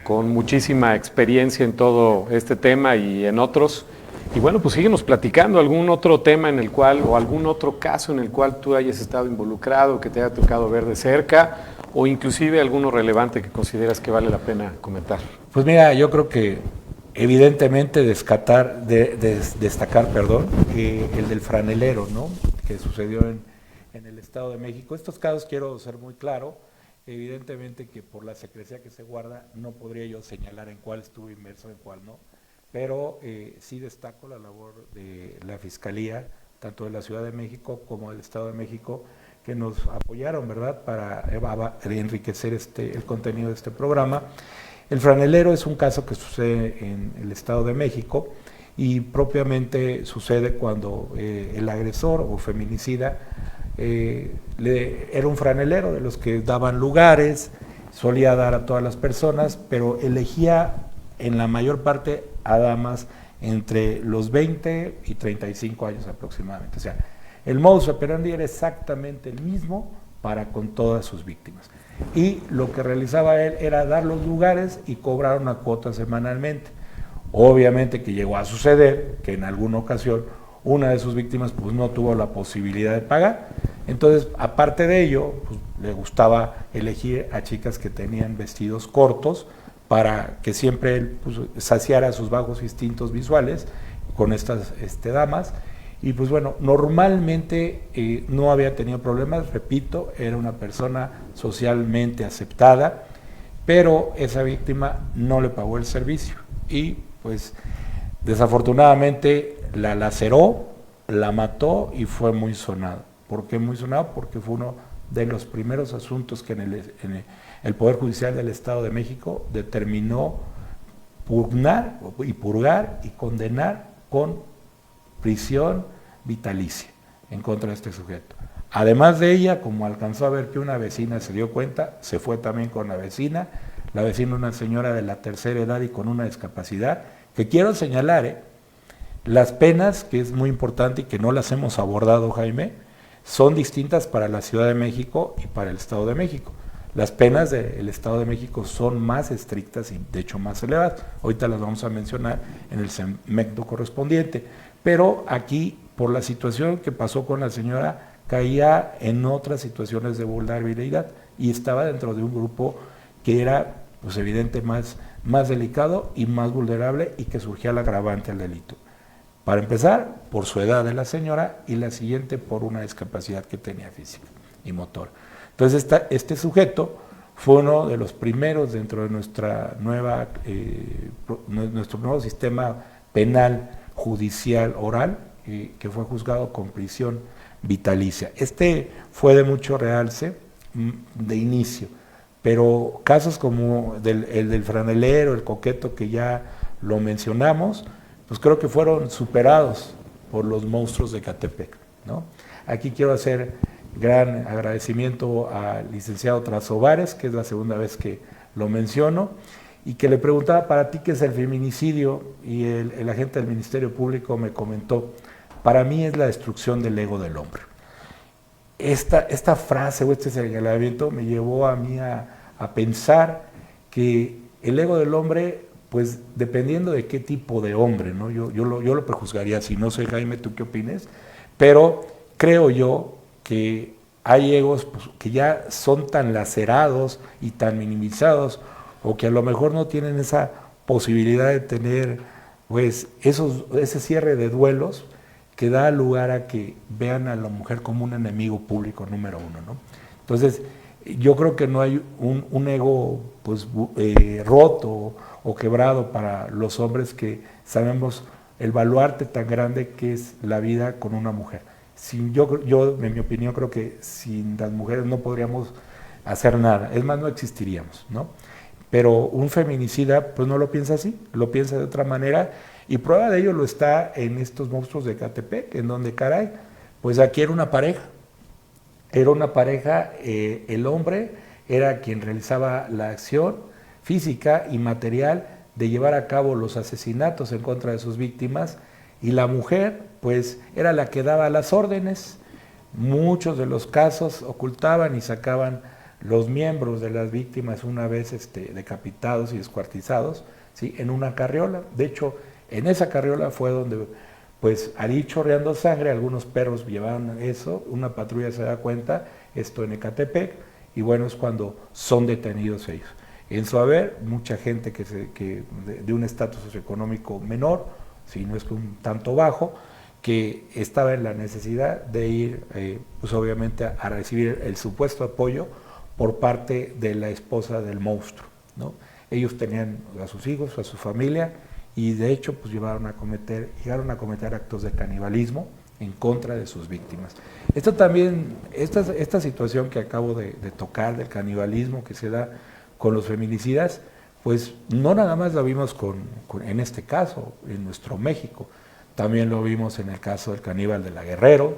con muchísima experiencia en todo este tema y en otros. Y bueno, pues síguenos platicando algún otro tema en el cual, o algún otro caso en el cual tú hayas estado involucrado, que te haya tocado ver de cerca, o inclusive alguno relevante que consideras que vale la pena comentar. Pues mira, yo creo que evidentemente destacar, el del franelero, ¿no? Que sucedió en el Estado de México. Estos casos, quiero ser muy claro, evidentemente que por la secrecía que se guarda no podría yo señalar en cuál estuve inmerso, en cuál no, pero sí destaco la labor de la Fiscalía, tanto de la Ciudad de México como del Estado de México, que nos apoyaron, ¿verdad?, para enriquecer el contenido de este programa. El franelero es un caso que sucede en el Estado de México y propiamente sucede cuando el agresor o feminicida era un franelero de los que daban lugares, solía dar a todas las personas, pero elegía en la mayor parte a damas entre los 20 y 35 años aproximadamente. O sea, el modus operandi era exactamente el mismo para con todas sus víctimas. Y lo que realizaba él era dar los lugares y cobrar una cuota semanalmente. Obviamente que llegó a suceder que en alguna ocasión una de sus víctimas pues no tuvo la posibilidad de pagar. Entonces, aparte de ello, pues, le gustaba elegir a chicas que tenían vestidos cortos para que siempre él pues, saciara sus bajos instintos visuales con estas damas. Y pues bueno, normalmente no había tenido problemas, repito, era una persona socialmente aceptada, pero esa víctima no le pagó el servicio y pues desafortunadamente la laceró, la mató y fue muy sonado. ¿Por qué muy sonado? Porque fue uno de los primeros asuntos que en el Poder Judicial del Estado de México determinó pugnar y purgar y condenar con prisión vitalicia en contra de este sujeto. Además de ella, como alcanzó a ver que una vecina se dio cuenta, se fue también con la vecina una señora de la tercera edad y con una discapacidad, que quiero señalar, las penas, que es muy importante y que no las hemos abordado, Jaime, son distintas para la Ciudad de México y para el Estado de México. Las penas del Estado de México son más estrictas y de hecho más elevadas. Ahorita las vamos a mencionar en el segmento correspondiente. Pero aquí, por la situación que pasó con la señora, caía en otras situaciones de vulnerabilidad y estaba dentro de un grupo que era, pues evidente, más delicado y más vulnerable y que surgía el agravante al delito. Para empezar, por su edad de la señora y la siguiente por una discapacidad que tenía física y motora. Entonces este sujeto fue uno de los primeros dentro de nuestro nuevo sistema penal judicial oral que fue juzgado con prisión vitalicia. Este fue de mucho realce de inicio, pero casos como el del franelero, el coqueto, que ya lo mencionamos, pues creo que fueron superados por los monstruos de Ecatepec, ¿no? Aquí quiero hacer gran agradecimiento al licenciado Trasovares, que es la segunda vez que lo menciono, y que le preguntaba, para ti, ¿qué es el feminicidio? Y el agente del Ministerio Público me comentó, para mí es la destrucción del ego del hombre. Esta frase o este señalamiento me llevó a mí a pensar que el ego del hombre, pues dependiendo de qué tipo de hombre, ¿no? Yo lo prejuzgaría así, no sé, Jaime, ¿tú qué opines? Pero creo yo que hay egos pues, que ya son tan lacerados y tan minimizados, o que a lo mejor no tienen esa posibilidad de tener pues ese cierre de duelos que da lugar a que vean a la mujer como un enemigo público número uno, ¿no? Entonces, yo creo que no hay un ego pues roto o quebrado para los hombres que sabemos el baluarte tan grande que es la vida con una mujer. Yo, en mi opinión, creo que sin las mujeres no podríamos hacer nada, es más, no existiríamos, ¿no? Pero un feminicida pues no lo piensa así, lo piensa de otra manera, y prueba de ello lo está en estos monstruos de Ecatepec, en donde, caray, pues aquí era una pareja, el hombre era quien realizaba la acción física y material de llevar a cabo los asesinatos en contra de sus víctimas, y la mujer pues era la que daba las órdenes. Muchos de los casos ocultaban y sacaban los miembros de las víctimas una vez decapitados y descuartizados, ¿sí?, en una carriola. De hecho, en esa carriola fue donde, pues, al ir chorreando sangre, algunos perros llevaban eso, una patrulla se da cuenta, esto en Ecatepec, y bueno, es cuando son detenidos ellos. En su haber, mucha gente de un estatus socioeconómico menor, si no es que un tanto bajo, que estaba en la necesidad de ir, pues obviamente, a recibir el supuesto apoyo por parte de la esposa del monstruo, ¿no? Ellos tenían a sus hijos, a su familia, y de hecho pues llegaron a cometer actos de canibalismo en contra de sus víctimas. Esto también, esta situación que acabo de tocar del canibalismo que se da con los feminicidas, pues no nada más la vimos en este caso, en nuestro México, también lo vimos en el caso del caníbal de la Guerrero,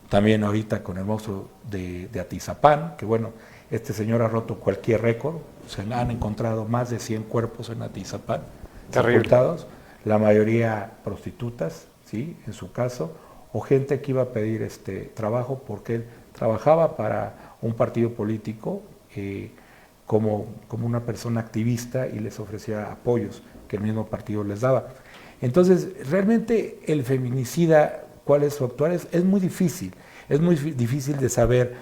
también ahorita con el monstruo de Atizapán, que bueno, este señor ha roto cualquier récord, se han encontrado más de 100 cuerpos en Atizapán, sepultados, la mayoría prostitutas, ¿sí?, en su caso, o gente que iba a pedir trabajo porque él trabajaba para un partido político como una persona activista y les ofrecía apoyos que el mismo partido les daba. Entonces, realmente el feminicida, ¿cuál es su actuar? Es muy difícil de saber.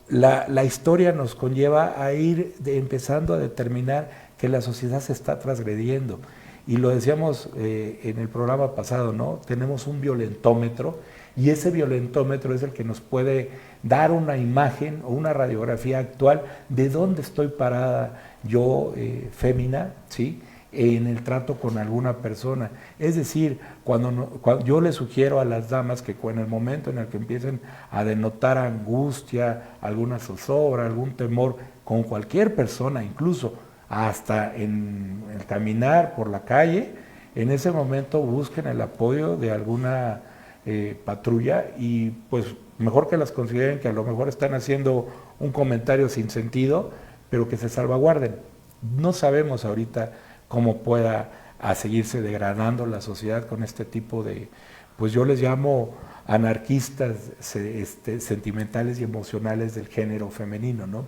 La historia nos conlleva a ir empezando a determinar que la sociedad se está transgrediendo. Y lo decíamos en el programa pasado, ¿no? Tenemos un violentómetro, y ese violentómetro es el que nos puede dar una imagen o una radiografía actual de dónde estoy parada yo, fémina, ¿sí?, en el trato con alguna persona. Es decir, cuando yo le sugiero a las damas que en el momento en el que empiecen a denotar angustia, alguna zozobra, algún temor con cualquier persona, incluso hasta en el caminar por la calle, en ese momento busquen el apoyo de alguna patrulla, y pues mejor que las consideren que a lo mejor están haciendo un comentario sin sentido, pero que se salvaguarden. No sabemos ahorita cómo pueda seguirse degradando la sociedad con este tipo de, pues yo les llamo anarquistas sentimentales y emocionales del género femenino, ¿no?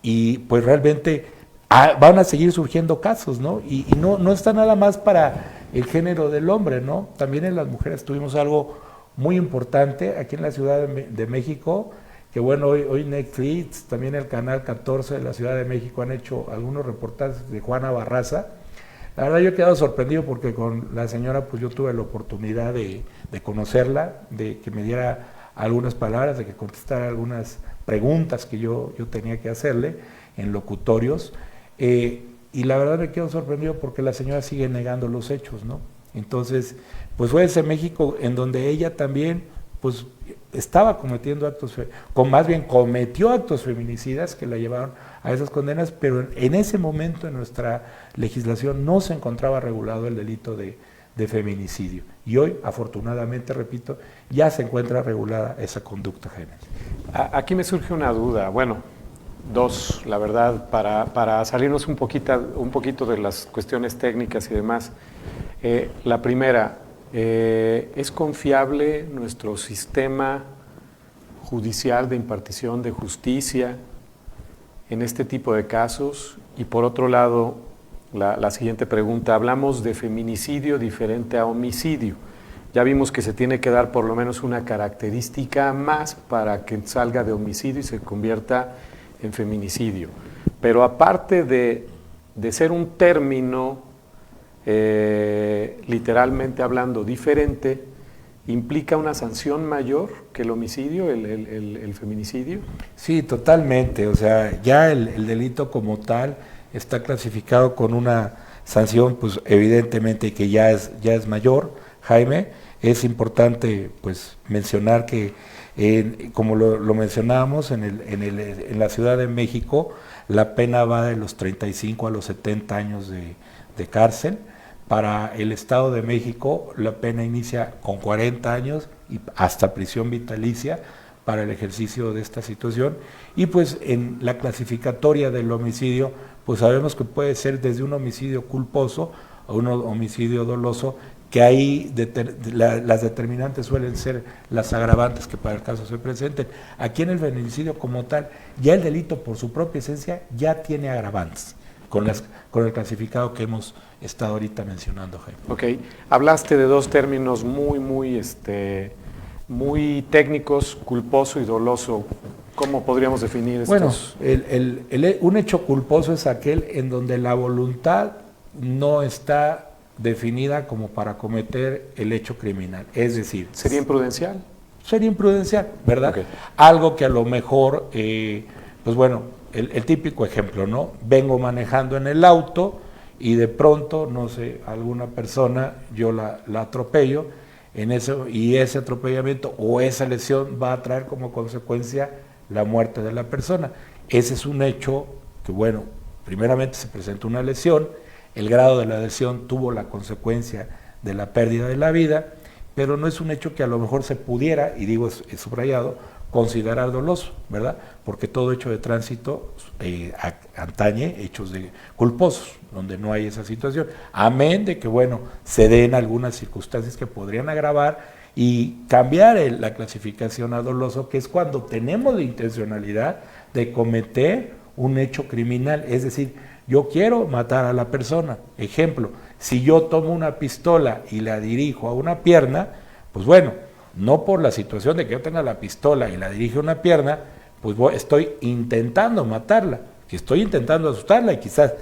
Y pues realmente van a seguir surgiendo casos, ¿no? Y no está nada más para el género del hombre, ¿no? También en las mujeres tuvimos algo muy importante aquí en la Ciudad de México, que bueno, hoy Netflix, también el Canal 14 de la Ciudad de México han hecho algunos reportajes de Juana Barraza. La verdad yo he quedado sorprendido porque con la señora pues yo tuve la oportunidad de conocerla, de que me diera algunas palabras, de que contestara algunas preguntas que yo tenía que hacerle en locutorios, y la verdad me quedo sorprendido porque la señora sigue negando los hechos, ¿no? Entonces, pues fue ese México en donde ella también pues estaba cometiendo cometió actos feminicidas que la llevaron a esas condenas, pero en ese momento en nuestra legislación no se encontraba regulado el delito de feminicidio. Y hoy, afortunadamente, repito, ya se encuentra regulada esa conducta, Jaime. Aquí me surge una duda, bueno, dos, la verdad, para salirnos un poquito de las cuestiones técnicas y demás. La primera, ¿es confiable nuestro sistema judicial de impartición de justicia en este tipo de casos? Y por otro lado, la siguiente pregunta, hablamos de feminicidio diferente a homicidio. Ya vimos que se tiene que dar por lo menos una característica más para que salga de homicidio y se convierta en feminicidio. Pero aparte de ser un término literalmente hablando diferente, ¿implica una sanción mayor que el homicidio, el feminicidio? Sí, totalmente. O sea, ya el delito como tal está clasificado con una sanción, pues evidentemente que ya es mayor, Jaime. Es importante pues mencionar que, como lo mencionábamos, en la Ciudad de México la pena va de los 35 a los 70 años de cárcel. Para el Estado de México la pena inicia con 40 años y hasta prisión vitalicia para el ejercicio de esta situación. Y pues en la clasificatoria del homicidio, pues sabemos que puede ser desde un homicidio culposo a un homicidio doloso, que ahí las determinantes suelen ser las agravantes que para el caso se presenten. Aquí en el feminicidio como tal, ya el delito por su propia esencia ya tiene agravantes, con el clasificado que hemos estado ahorita mencionando, Jaime. Ok, hablaste de dos términos muy técnicos, culposo y doloso. ¿Cómo podríamos definir estos? Bueno, un hecho culposo es aquel en donde la voluntad no está definida como para cometer el hecho criminal, es decir... ¿Sería imprudencial? Sería imprudencial, ¿verdad? Okay. Algo que a lo mejor, pues bueno, el típico ejemplo, ¿no? Vengo manejando en el auto y de pronto, no sé, alguna persona, yo la atropello, y ese atropellamiento o esa lesión va a traer como consecuencia la muerte de la persona. Ese es un hecho que, bueno, primeramente se presenta una lesión, el grado de la lesión tuvo la consecuencia de la pérdida de la vida, pero no es un hecho que a lo mejor se pudiera, y digo es subrayado, considerar doloso, ¿verdad? Porque todo hecho de tránsito antañe hechos culposos, donde no hay esa situación, amén de que, bueno, se den algunas circunstancias que podrían agravar y cambiar la clasificación a doloso, que es cuando tenemos la intencionalidad de cometer un hecho criminal, es decir, yo quiero matar a la persona. Ejemplo, si yo tomo una pistola y la dirijo a una pierna, pues bueno, no por la situación de que yo tenga la pistola y la dirijo a una pierna, pues estoy intentando matarla, que estoy intentando asustarla y quizás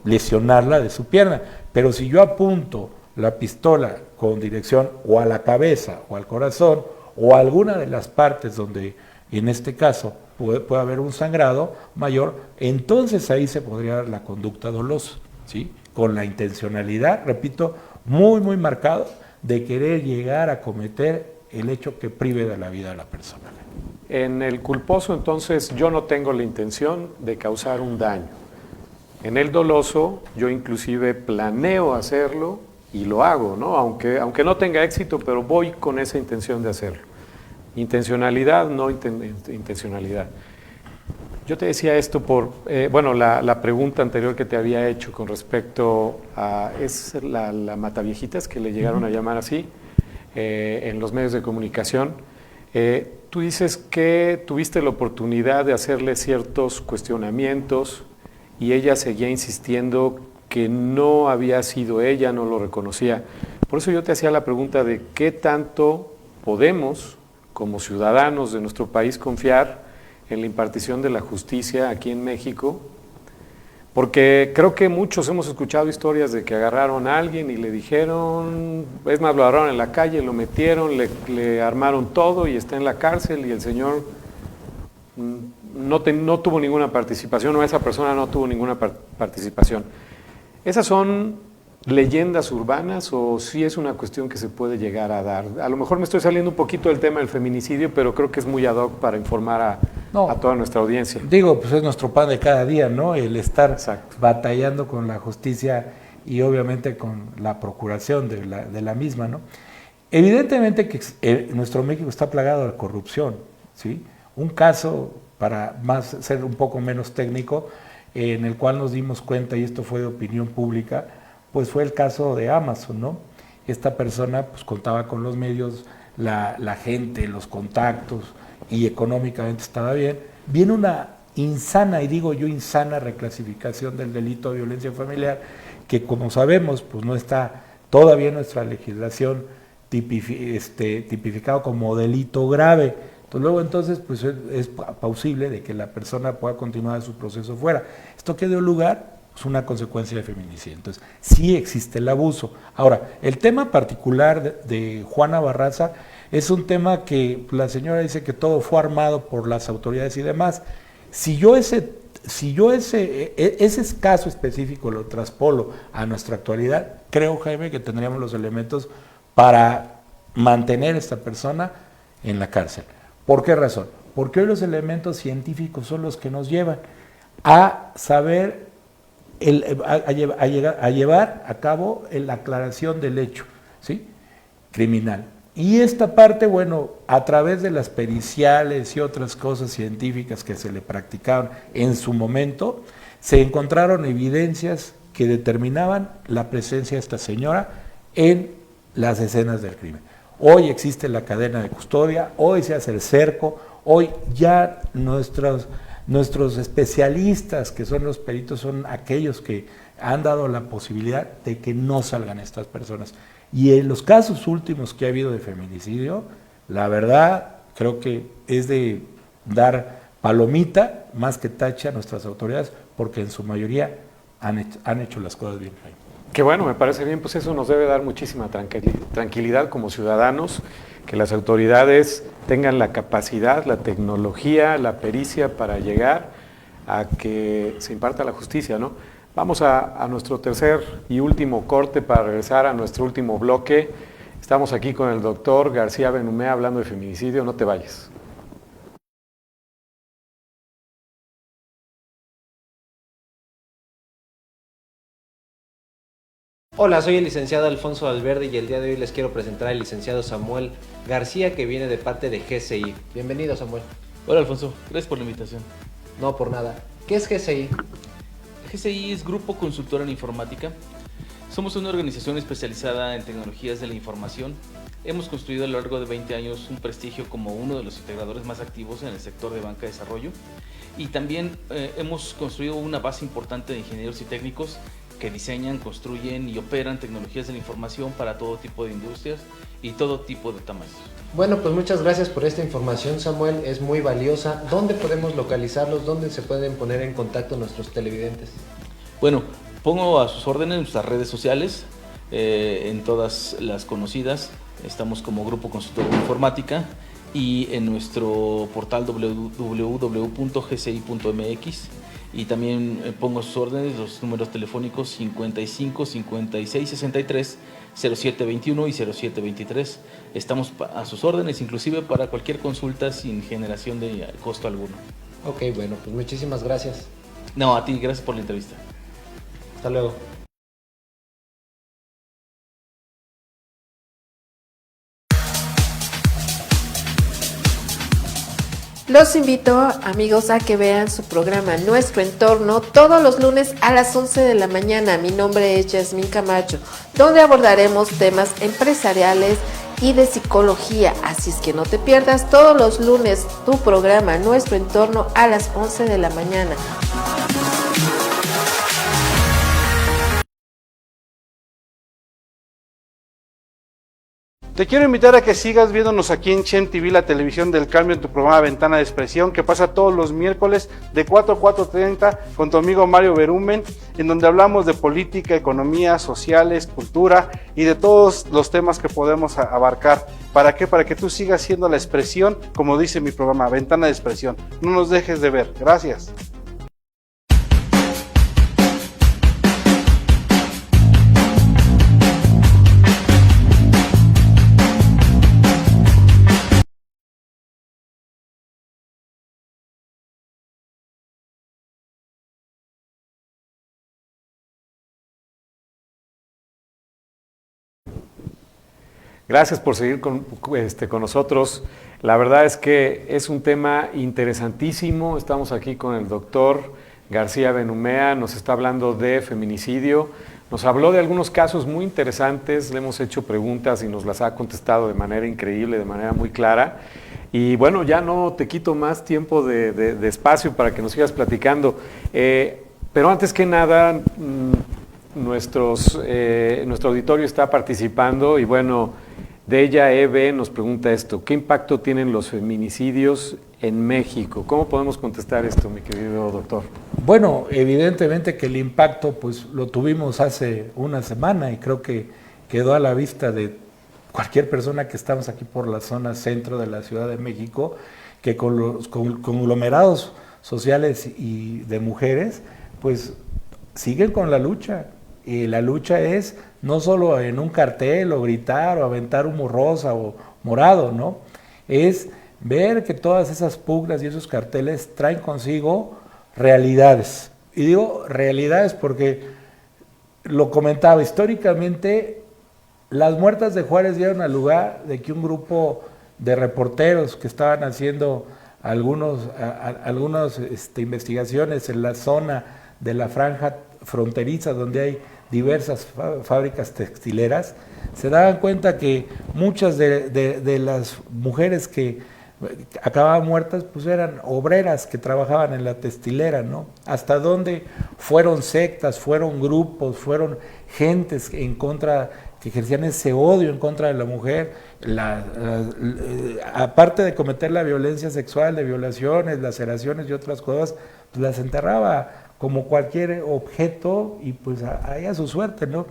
lesionarla de su pierna. Pero si yo apunto la pistola con dirección o a la cabeza o al corazón o a alguna de las partes donde en este caso puede haber un sangrado mayor, entonces ahí se podría dar la conducta dolosa, ¿sí? Con la intencionalidad, repito, muy marcado de querer llegar a cometer el hecho que prive de la vida a la persona. En el culposo, entonces, yo no tengo la intención de causar un daño. En el doloso, yo inclusive planeo hacerlo y lo hago, ¿no? Aunque no tenga éxito, pero voy con esa intención de hacerlo. Intencionalidad, no intencionalidad. Yo te decía esto por, la pregunta anterior que te había hecho con respecto a, es la mataviejitas, que le llegaron a llamar así, en los medios de comunicación. Tú dices que tuviste la oportunidad de hacerle ciertos cuestionamientos y ella seguía insistiendo que no había sido ella, no lo reconocía. Por eso yo te hacía la pregunta de qué tanto podemos, como ciudadanos de nuestro país, confiar en la impartición de la justicia aquí en México, porque creo que muchos hemos escuchado historias de que agarraron a alguien y le dijeron, es más, lo agarraron en la calle, lo metieron, le armaron todo y está en la cárcel y el señor no tuvo ninguna participación, o esa persona no tuvo ninguna participación. ¿Esas son leyendas urbanas o sí es una cuestión que se puede llegar a dar? A lo mejor me estoy saliendo un poquito del tema del feminicidio, pero creo que es muy ad hoc para informar a toda nuestra audiencia. Digo, pues es nuestro pan de cada día, ¿no? El estar batallando con la justicia y obviamente con la procuración de la misma, ¿no? Evidentemente que nuestro México está plagado de corrupción, ¿sí? Un caso, para ser un poco menos técnico, en el cual nos dimos cuenta, y esto fue de opinión pública, pues fue el caso de Amazon, ¿no? Esta persona pues contaba con los medios, la gente, los contactos, y económicamente estaba bien. Viene una insana, y digo yo insana, reclasificación del delito de violencia familiar, que como sabemos, pues no está todavía en nuestra legislación tipificado como delito grave. Entonces, pues es plausible de que la persona pueda continuar su proceso fuera. Esto que dio lugar es una consecuencia de feminicidio. Entonces, sí existe el abuso. Ahora, el tema particular de Juana Barraza es un tema que la señora dice que todo fue armado por las autoridades y demás. Si yo ese caso específico lo traspolo a nuestra actualidad, creo, Jaime, que tendríamos los elementos para mantener a esta persona en la cárcel. ¿Por qué razón? Porque hoy los elementos científicos son los que nos llevan a saber, a llevar a cabo la aclaración del hecho, ¿sí? Criminal. Y esta parte, bueno, a través de las periciales y otras cosas científicas que se le practicaron en su momento, se encontraron evidencias que determinaban la presencia de esta señora en las escenas del crimen. Hoy existe la cadena de custodia, hoy se hace el cerco, hoy ya nuestros especialistas, que son los peritos, son aquellos que han dado la posibilidad de que no salgan estas personas. Y en los casos últimos que ha habido de feminicidio, la verdad creo que es de dar palomita más que tacha a nuestras autoridades, porque en su mayoría han hecho las cosas bien. Qué bueno, me parece bien, pues eso nos debe dar muchísima tranquilidad como ciudadanos, que las autoridades tengan la capacidad, la tecnología, la pericia para llegar a que se imparta la justicia, ¿no? Vamos a nuestro tercer y último corte para regresar a nuestro último bloque. Estamos aquí con el doctor García Benumea hablando de feminicidio, no te vayas. Hola, soy el licenciado Alfonso Valverde y el día de hoy les quiero presentar al licenciado Samuel García, que viene de parte de GCI. Bienvenido, Samuel. Hola, Alfonso. Gracias por la invitación. No, por nada. ¿Qué es GCI? GCI es Grupo Consultor en Informática. Somos una organización especializada en tecnologías de la información. Hemos construido a lo largo de 20 años un prestigio como uno de los integradores más activos en el sector de banca de desarrollo. Y también hemos construido una base importante de ingenieros y técnicos que diseñan, construyen y operan tecnologías de la información para todo tipo de industrias y todo tipo de tamaños. Bueno, pues muchas gracias por esta información, Samuel, es muy valiosa. ¿Dónde podemos localizarlos? ¿Dónde se pueden poner en contacto nuestros televidentes? Bueno, pongo a sus órdenes nuestras redes sociales, en todas las conocidas. Estamos como Grupo Consultor de Informática y en nuestro portal www.gci.mx. Y también pongo a sus órdenes los números telefónicos 55 56 63 0721 y 0723. Estamos a sus órdenes, inclusive para cualquier consulta sin generación de costo alguno. Ok, bueno, pues muchísimas gracias. No, a ti, gracias por la entrevista. Hasta luego. Los invito, amigos, a que vean su programa Nuestro Entorno todos los lunes a las 11 de la mañana. Mi nombre es Yasmín Camacho, donde abordaremos temas empresariales y de psicología. Así es que no te pierdas todos los lunes tu programa Nuestro Entorno a las 11 de la mañana. Te quiero invitar a que sigas viéndonos aquí en Chem TV, la televisión del cambio, en tu programa Ventana de Expresión, que pasa todos los miércoles de 4 a 4:30 con tu amigo Mario Berumen, en donde hablamos de política, economía, sociales, cultura y de todos los temas que podemos abarcar. ¿Para qué? Para que tú sigas siendo la expresión, como dice mi programa, Ventana de Expresión. No nos dejes de ver. Gracias. Gracias por seguir con nosotros. La verdad es que es un tema interesantísimo. Estamos aquí con el doctor García Benumea, nos está hablando de feminicidio. Nos habló de algunos casos muy interesantes, le hemos hecho preguntas y nos las ha contestado de manera increíble, de manera muy clara. Y bueno, ya no te quito más tiempo de espacio para que nos sigas platicando. Pero antes que nada, nuestro auditorio está participando y bueno, Deya EB nos pregunta esto: ¿qué impacto tienen los feminicidios en México? ¿Cómo podemos contestar esto, mi querido doctor? Bueno, evidentemente que el impacto pues lo tuvimos hace una semana y creo que quedó a la vista de cualquier persona que estamos aquí por la zona centro de la Ciudad de México, que con los conglomerados sociales y de mujeres pues siguen con la lucha. Y la lucha es no solo en un cartel o gritar o aventar humo rosa o morado, ¿no? Es ver que todas esas pugnas y esos carteles traen consigo realidades. Y digo realidades porque lo comentaba, históricamente las muertas de Juárez dieron al lugar de que un grupo de reporteros que estaban haciendo algunas investigaciones en la zona de la franja fronteriza donde hay diversas fábricas textileras, se daban cuenta que muchas de las mujeres que acababan muertas pues eran obreras que trabajaban en la textilera, ¿no? Hasta dónde fueron sectas, fueron grupos, fueron gentes en contra, que ejercían ese odio en contra de la mujer, aparte de cometer la violencia sexual, de violaciones, laceraciones y otras cosas, pues las enterraba como cualquier objeto y pues ahí a su suerte, ¿no?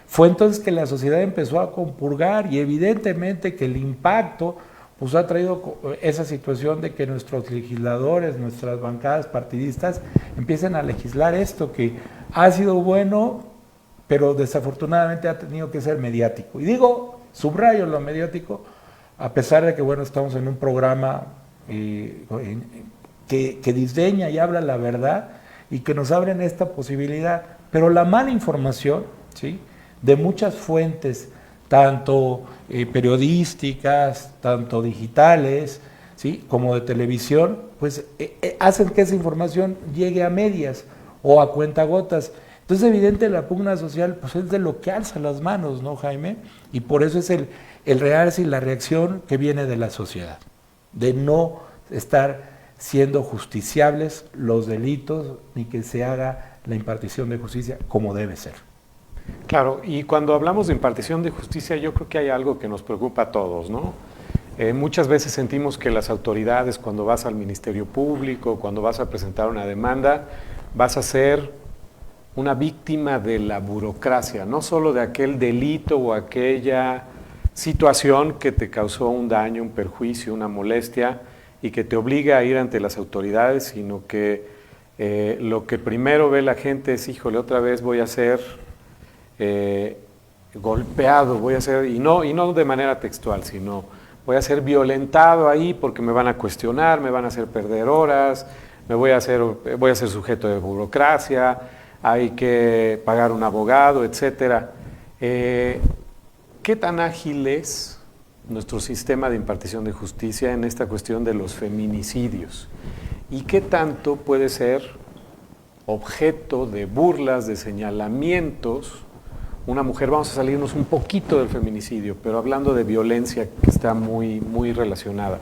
Fue entonces que la sociedad empezó a compurgar y evidentemente que el impacto pues ha traído esa situación de que nuestros legisladores, nuestras bancadas partidistas empiecen a legislar esto que ha sido bueno, pero desafortunadamente ha tenido que ser mediático. Y digo, subrayo lo mediático, a pesar de que bueno, estamos en un programa que disdeña y habla la verdad, y que nos abren esta posibilidad, pero la mala información, ¿sí?, de muchas fuentes, tanto periodísticas, tanto digitales, ¿sí?, como de televisión, pues hacen que esa información llegue a medias o a cuentagotas. Entonces, evidente, la pugna social pues es de lo que alza las manos, ¿no, Jaime? Y por eso es el realce y la reacción que viene de la sociedad, de no estar siendo justiciables los delitos, ni que se haga la impartición de justicia como debe ser. Claro, y cuando hablamos de impartición de justicia, yo creo que hay algo que nos preocupa a todos, ¿no? Muchas veces sentimos que las autoridades, cuando vas al Ministerio Público, cuando vas a presentar una demanda, vas a ser una víctima de la burocracia, no solo de aquel delito o aquella situación que te causó un daño, un perjuicio, una molestia y que te obliga a ir ante las autoridades, sino que lo que primero ve la gente es, híjole, otra vez voy a ser golpeado, voy a ser, y no de manera textual, sino voy a ser violentado ahí porque me van a cuestionar, me van a hacer perder horas, voy a ser sujeto de burocracia, hay que pagar un abogado, etcétera. ¿Qué tan ágil es nuestro sistema de impartición de justicia en esta cuestión de los feminicidios? ¿Y qué tanto puede ser objeto de burlas, de señalamientos? Una mujer, vamos a salirnos un poquito del feminicidio, pero hablando de violencia que está muy, muy relacionada.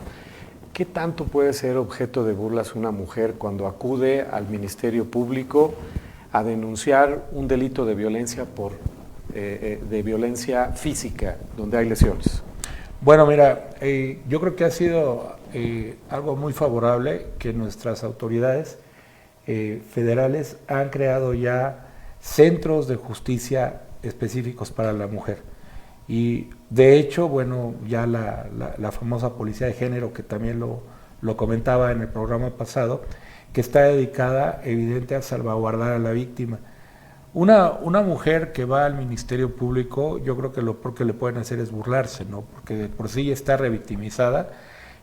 ¿Qué tanto puede ser objeto de burlas una mujer cuando acude al Ministerio Público a denunciar un delito de violencia de violencia física, donde hay lesiones? Bueno, mira, yo creo que ha sido algo muy favorable que nuestras autoridades federales han creado ya centros de justicia específicos para la mujer. Y de hecho, bueno, ya la famosa policía de género, que también lo comentaba en el programa pasado, que está dedicada, evidente, a salvaguardar a la víctima. Una mujer que va al Ministerio Público, yo creo que lo peor que le pueden hacer es burlarse, ¿no? Porque de por sí está revictimizada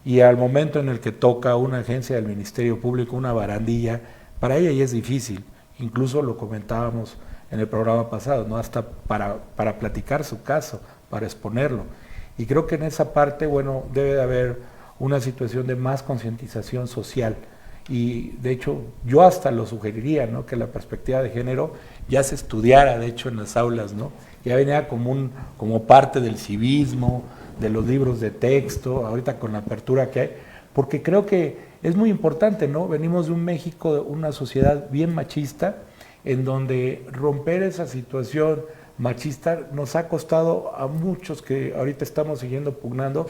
y al momento en el que toca una agencia del Ministerio Público, una barandilla, para ella ya es difícil. Incluso lo comentábamos en el programa pasado, ¿no? Hasta para platicar su caso, para exponerlo. Y creo que en esa parte, bueno, debe de haber una situación de más concientización social. Y de hecho, yo hasta lo sugeriría, ¿no? Que la perspectiva de género ya se estudiara, de hecho, en las aulas, ¿no? Ya venía como parte del civismo, de los libros de texto, ahorita con la apertura que hay, porque creo que es muy importante, ¿no? Venimos de un México, una sociedad bien machista, en donde romper esa situación machista nos ha costado a muchos que ahorita estamos siguiendo pugnando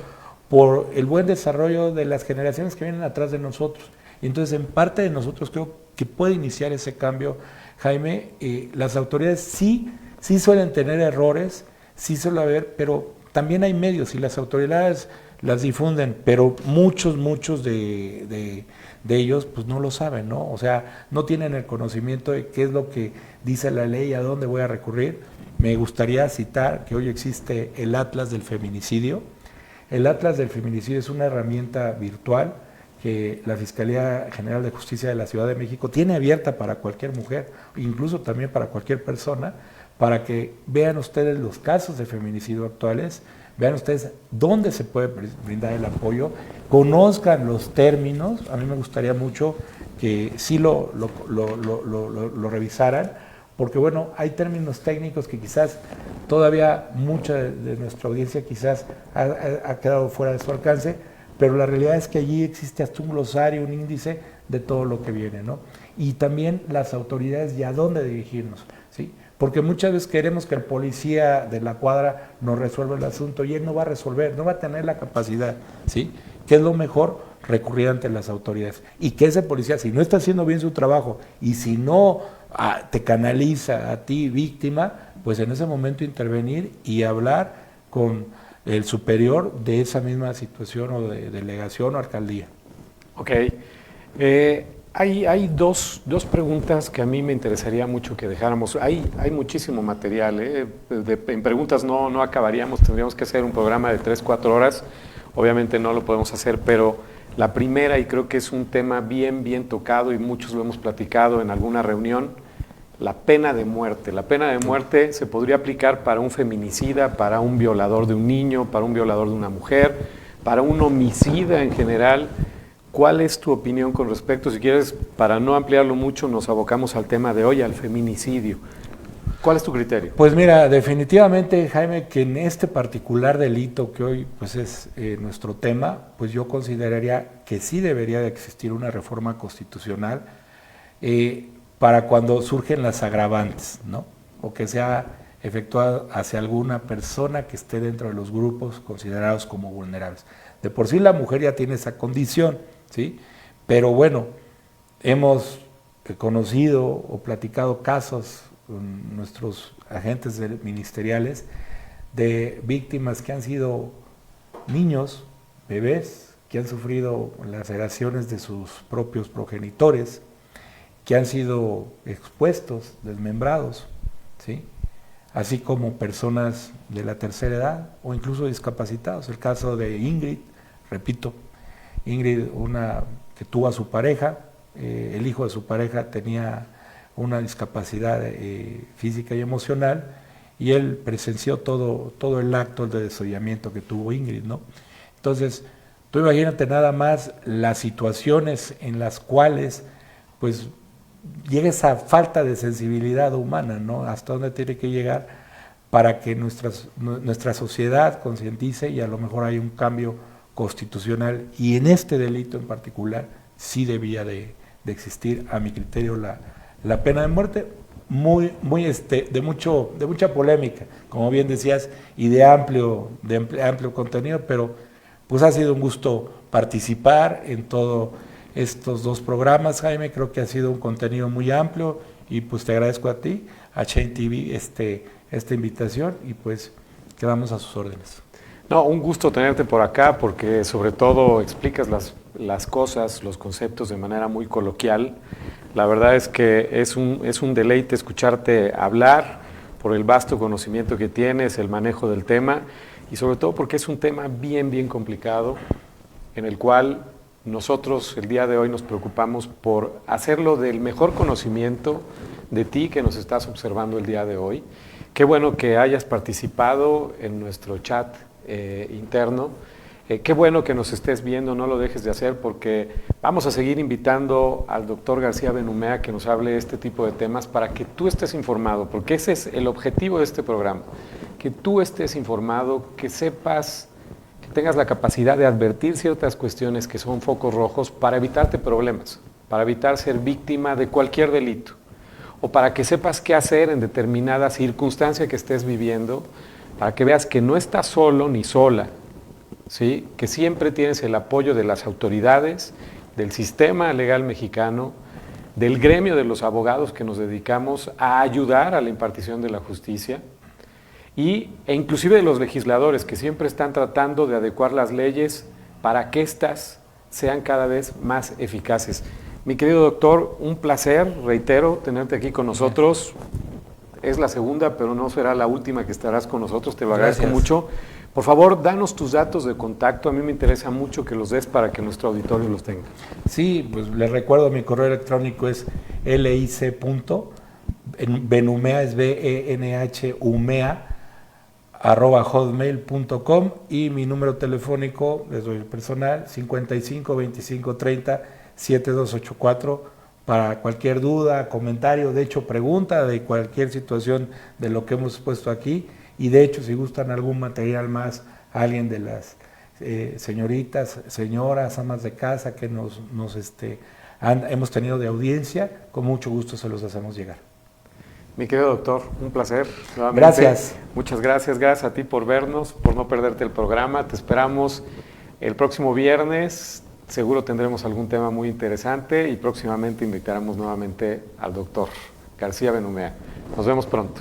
por el buen desarrollo de las generaciones que vienen atrás de nosotros. Y entonces, en parte de nosotros creo que puede iniciar ese cambio, Jaime. Las autoridades sí suelen tener errores, sí suele haber, pero también hay medios y las autoridades las difunden, pero muchos de ellos pues no lo saben, ¿no? O sea, no tienen el conocimiento de qué es lo que dice la ley, a dónde voy a recurrir. Me gustaría citar que hoy existe el Atlas del Feminicidio. El Atlas del Feminicidio es una herramienta virtual que la Fiscalía General de Justicia de la Ciudad de México tiene abierta para cualquier mujer, incluso también para cualquier persona, para que vean ustedes los casos de feminicidio actuales, vean ustedes dónde se puede brindar el apoyo, conozcan los términos. A mí me gustaría mucho que sí lo revisaran, porque bueno, hay términos técnicos que quizás todavía mucha de nuestra audiencia quizás ha quedado fuera de su alcance, pero la realidad es que allí existe hasta un glosario, un índice de todo lo que viene, ¿no? Y también las autoridades y a dónde dirigirnos, ¿sí? Porque muchas veces queremos que el policía de la cuadra nos resuelva el asunto y él no va a resolver, no va a tener la capacidad, ¿sí? ¿Qué es lo mejor? Recurrir ante las autoridades. Y que ese policía, si no está haciendo bien su trabajo y si no te canaliza a ti, víctima, pues en ese momento intervenir y hablar con el superior de esa misma situación o de delegación o alcaldía. Ok. Hay dos preguntas que a mí me interesaría mucho que dejáramos. Hay muchísimo material, en preguntas no acabaríamos, tendríamos que hacer un programa de 3-4 horas, obviamente no lo podemos hacer, pero la primera, y creo que es un tema bien tocado y muchos lo hemos platicado en alguna reunión, la pena de muerte. La pena de muerte se podría aplicar para un feminicida, para un violador de un niño, para un violador de una mujer, para un homicida en general. ¿Cuál es tu opinión con respecto? Si quieres, para no ampliarlo mucho, nos abocamos al tema de hoy, al feminicidio. ¿Cuál es tu criterio? Pues mira, definitivamente, Jaime, que en este particular delito que hoy pues es nuestro tema, pues yo consideraría que sí debería de existir una reforma constitucional para cuando surgen las agravantes, ¿no? O que sea efectuada hacia alguna persona que esté dentro de los grupos considerados como vulnerables. De por sí la mujer ya tiene esa condición, ¿sí? Pero bueno, hemos conocido o platicado casos con nuestros agentes ministeriales de víctimas que han sido niños, bebés, que han sufrido laceraciones de sus propios progenitores, que han sido expuestos, desmembrados, ¿sí? Así como personas de la tercera edad o incluso discapacitados. El caso de Ingrid, repito, Ingrid, una que tuvo a su pareja, el hijo de su pareja tenía una discapacidad física y emocional, y él presenció todo el acto de desollamiento que tuvo Ingrid, ¿no? Entonces, tú imagínate nada más las situaciones en las cuales, pues, llega esa falta de sensibilidad humana, ¿no? Hasta dónde tiene que llegar para que nuestra sociedad concientice y a lo mejor hay un cambio constitucional, y en este delito en particular sí debía de existir, a mi criterio, la pena de muerte, de mucha polémica, como bien decías, y de amplio contenido, pero pues ha sido un gusto participar en todos estos dos programas, Jaime. Creo que ha sido un contenido muy amplio, y pues te agradezco a ti, a Change TV, esta invitación, y pues quedamos a sus órdenes. No, un gusto tenerte por acá, porque sobre todo explicas las cosas, los conceptos de manera muy coloquial. La verdad es que es un deleite escucharte hablar por el vasto conocimiento que tienes, el manejo del tema, y sobre todo porque es un tema bien complicado, en el cual nosotros el día de hoy nos preocupamos por hacerlo del mejor conocimiento de ti que nos estás observando el día de hoy. Qué bueno que hayas participado en nuestro chat interno. Qué bueno que nos estés viendo, no lo dejes de hacer, porque vamos a seguir invitando al doctor García Benumea que nos hable de este tipo de temas para que tú estés informado, porque ese es el objetivo de este programa, que tú estés informado, que sepas, que tengas la capacidad de advertir ciertas cuestiones que son focos rojos para evitarte problemas, para evitar ser víctima de cualquier delito, o para que sepas qué hacer en determinada circunstancia que estés viviendo, para que veas que no estás solo ni sola, ¿sí? Que siempre tienes el apoyo de las autoridades, del sistema legal mexicano, del gremio de los abogados que nos dedicamos a ayudar a la impartición de la justicia, e inclusive de los legisladores que siempre están tratando de adecuar las leyes para que éstas sean cada vez más eficaces. Mi querido doctor, un placer, reitero, tenerte aquí con nosotros. Es la segunda, pero no será la última que estarás con nosotros, te lo agradezco mucho. Por favor, danos tus datos de contacto, a mí me interesa mucho que los des para que nuestro auditorio los tenga. Sí, pues les recuerdo, mi correo electrónico es lic.benumea, es BENH, umea, @hotmail.com, y mi número telefónico, les doy el personal, 55 25 30 7284, para cualquier duda, comentario, de hecho pregunta de cualquier situación de lo que hemos puesto aquí, y de hecho si gustan algún material más, alguien de las señoritas, señoras, amas de casa que hemos tenido de audiencia, con mucho gusto se los hacemos llegar. Mi querido doctor, un placer. Nuevamente. Gracias. Muchas gracias, gracias a ti por vernos, por no perderte el programa. Te esperamos el próximo viernes. Seguro tendremos algún tema muy interesante y próximamente invitaremos nuevamente al doctor García Benumea. Nos vemos pronto.